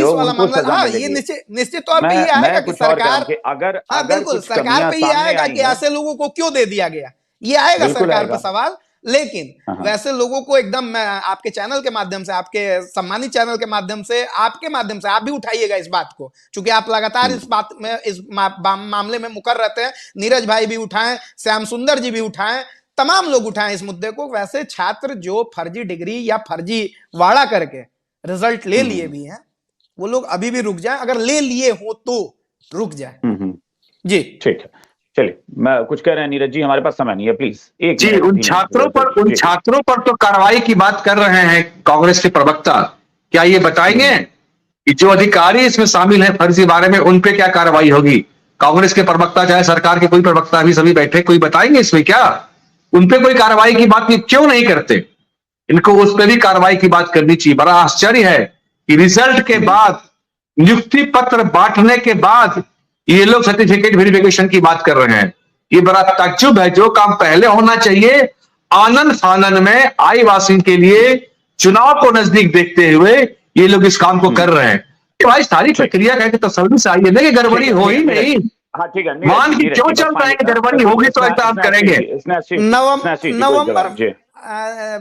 वाला मामला, हाँ, ये निश्चित तौर पे ये आएगा कि सरकार, अगर बिल्कुल सरकार पे ये आएगा कि ऐसे लोगों को क्यों दे दिया गया, ये आएगा सरकार पे सवाल। लेकिन वैसे लोगों को एकदम, मैं आपके चैनल के माध्यम से, आपके सम्मानित चैनल के माध्यम से, आपके माध्यम से आप भी उठाइएगा इस बात को, क्योंकि आप लगातार इस बात में, इस मामले में मुकर रहते हैं। नीरज भाई भी उठाएं, श्याम सुंदर जी भी उठाएं, तमाम लोग उठाएं इस मुद्दे को। वैसे छात्र जो फर्जी डिग्री या फर्जी वाड़ा करके रिजल्ट ले लिए भी हैं, वो लोग अभी भी रुक जाएं, अगर ले लिए हो तो रुक जाए। जी ठीक है, चलिए, मैं कुछ कह रहे हैं नीरज जी, हमारे पास समय नहीं है, प्लीज एक जी। उन छात्रों पर तो कार्रवाई की बात कर रहे हैं कांग्रेस के प्रवक्ता, क्या ये बताएंगे कि जो अधिकारी इसमें शामिल हैं फर्जी बारे में, उन पे क्या कार्रवाई होगी? कांग्रेस के प्रवक्ता, चाहे सरकार के कोई प्रवक्ता भी सभी बैठे, कोई बताएंगे इसमें क्या? उन पे कोई कार्रवाई की बात क्यों नहीं करते? इनको उस पर भी कार्रवाई की बात करनी चाहिए। बड़ा आश्चर्य है कि रिजल्ट के बाद, नियुक्ति पत्र बांटने के बाद ये लोग सर्टिफिकेट वेरिफिकेशन की बात कर रहे हैं। ये बड़ा ताज्जुब है। जो काम पहले होना चाहिए, आनंद फानन में आदिवासी के लिए चुनाव को नजदीक देखते हुए ये लोग इस काम को कर रहे हैं। तो भाई सारी प्रक्रिया कह के तसल्ली से आइए ना कि गड़बड़ी हो ही नहीं। हाँ ठीक है, मान की क्यों चल रहा है कि गड़बड़ी होगी तो ऐसा हम करेंगे। नवंबर,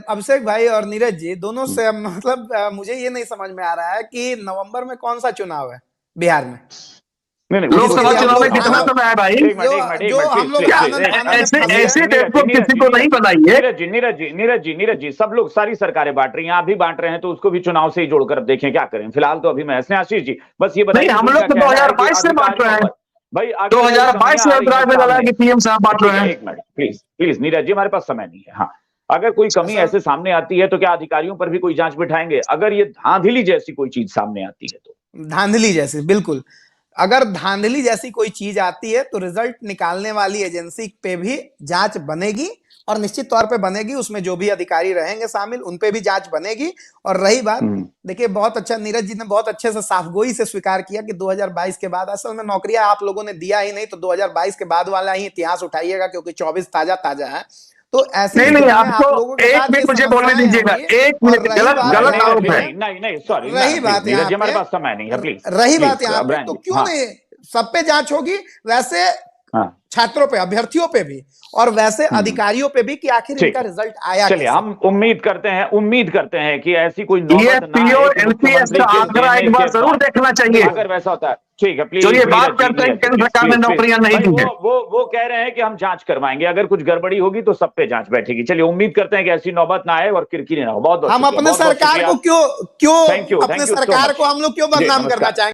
अभिषेक भाई और नीरज जी दोनों से, मतलब मुझे ये नहीं समझ में आ रहा है कि नवंबर में कौन सा चुनाव है बिहार में? लोकसभा चुनाव में कितना समय है भाई? जो हम लोग ऐसे डेटबुक किसी को नहीं बनाइए। नीरज जी, सब लोग, सारी सरकारें बांट रही हैं, आप भी बांट रहे हैं, तो उसको भी चुनाव से ही जोड़कर देखें क्या करें। फिलहाल तो अभी मैं आशीष जी बस ये बताइए, हम लोग 2022 से बांट रहे हैं भाई, 2022 में अभिप्राय में लगा कि पीएम साहब बांट रहे हैं। एक मिनट प्लीज नीरज जी, हमारे पास समय नहीं है। हाँ, अगर कोई कमी ऐसे सामने आती है तो क्या अधिकारियों पर भी कोई जांच बिठाएंगे? अगर ये धांधली जैसी कोई चीज सामने आती है तो? धांधली जैसी, बिल्कुल, अगर धांधली जैसी कोई चीज आती है तो रिजल्ट निकालने वाली एजेंसी पे भी जांच बनेगी, और निश्चित तौर पे बनेगी। उसमें जो भी अधिकारी रहेंगे शामिल, उन पे भी जांच बनेगी। और रही बात, देखिए बहुत अच्छा, नीरज जी ने बहुत अच्छे से साफगोई से स्वीकार किया कि 2022 के बाद, असल में नौकरियां आप लोगों ने दिया ही नहीं, तो 2022 के बाद वाला ही इतिहास उठाइएगा, क्योंकि 24 ताजा है। तो ऐसे नहीं, आपको एक मिनट मुझे बोलने दीजिएगा, एक मिनट। गलत आरोप है। नहीं सॉरी, रही बात यहाँ पे, हमारे पास समय नहीं है, प्लीज। रही बात यहाँ पे, तो क्यों नहीं सब पे जांच होगी? वैसे छात्रों पे, अभ्यर्थियों पे भी, और वैसे अधिकारियों पे भी कि आखिर इनका रिजल्ट आया। चलिए हम उम्मीद करते हैं कि ऐसी कोई नौबत ना पीओ आए कि एनपीएस मुख्यमंत्री का के आंकड़ा देने एक बार के जरूर बाद, देखना चाहिए। अगर वैसा होता है ठीक है, प्लीज। जो ये बात करते हैं केंद्र सरकार ने नौकरियां नहीं दी है, वो कह रहे हैं कि हम जांच करवाएंगे, अगर कुछ गड़बड़ी होगी तो सब पे जांच बैठेगी। चलिए उम्मीद करते हैं कि ऐसी नौबत ना आए और किरकिरी ना हो। बहुत बहुत हम अपने सरकार को क्यों अपने सरकार को हम लोग क्यों बदनाम करना चाहेंगे?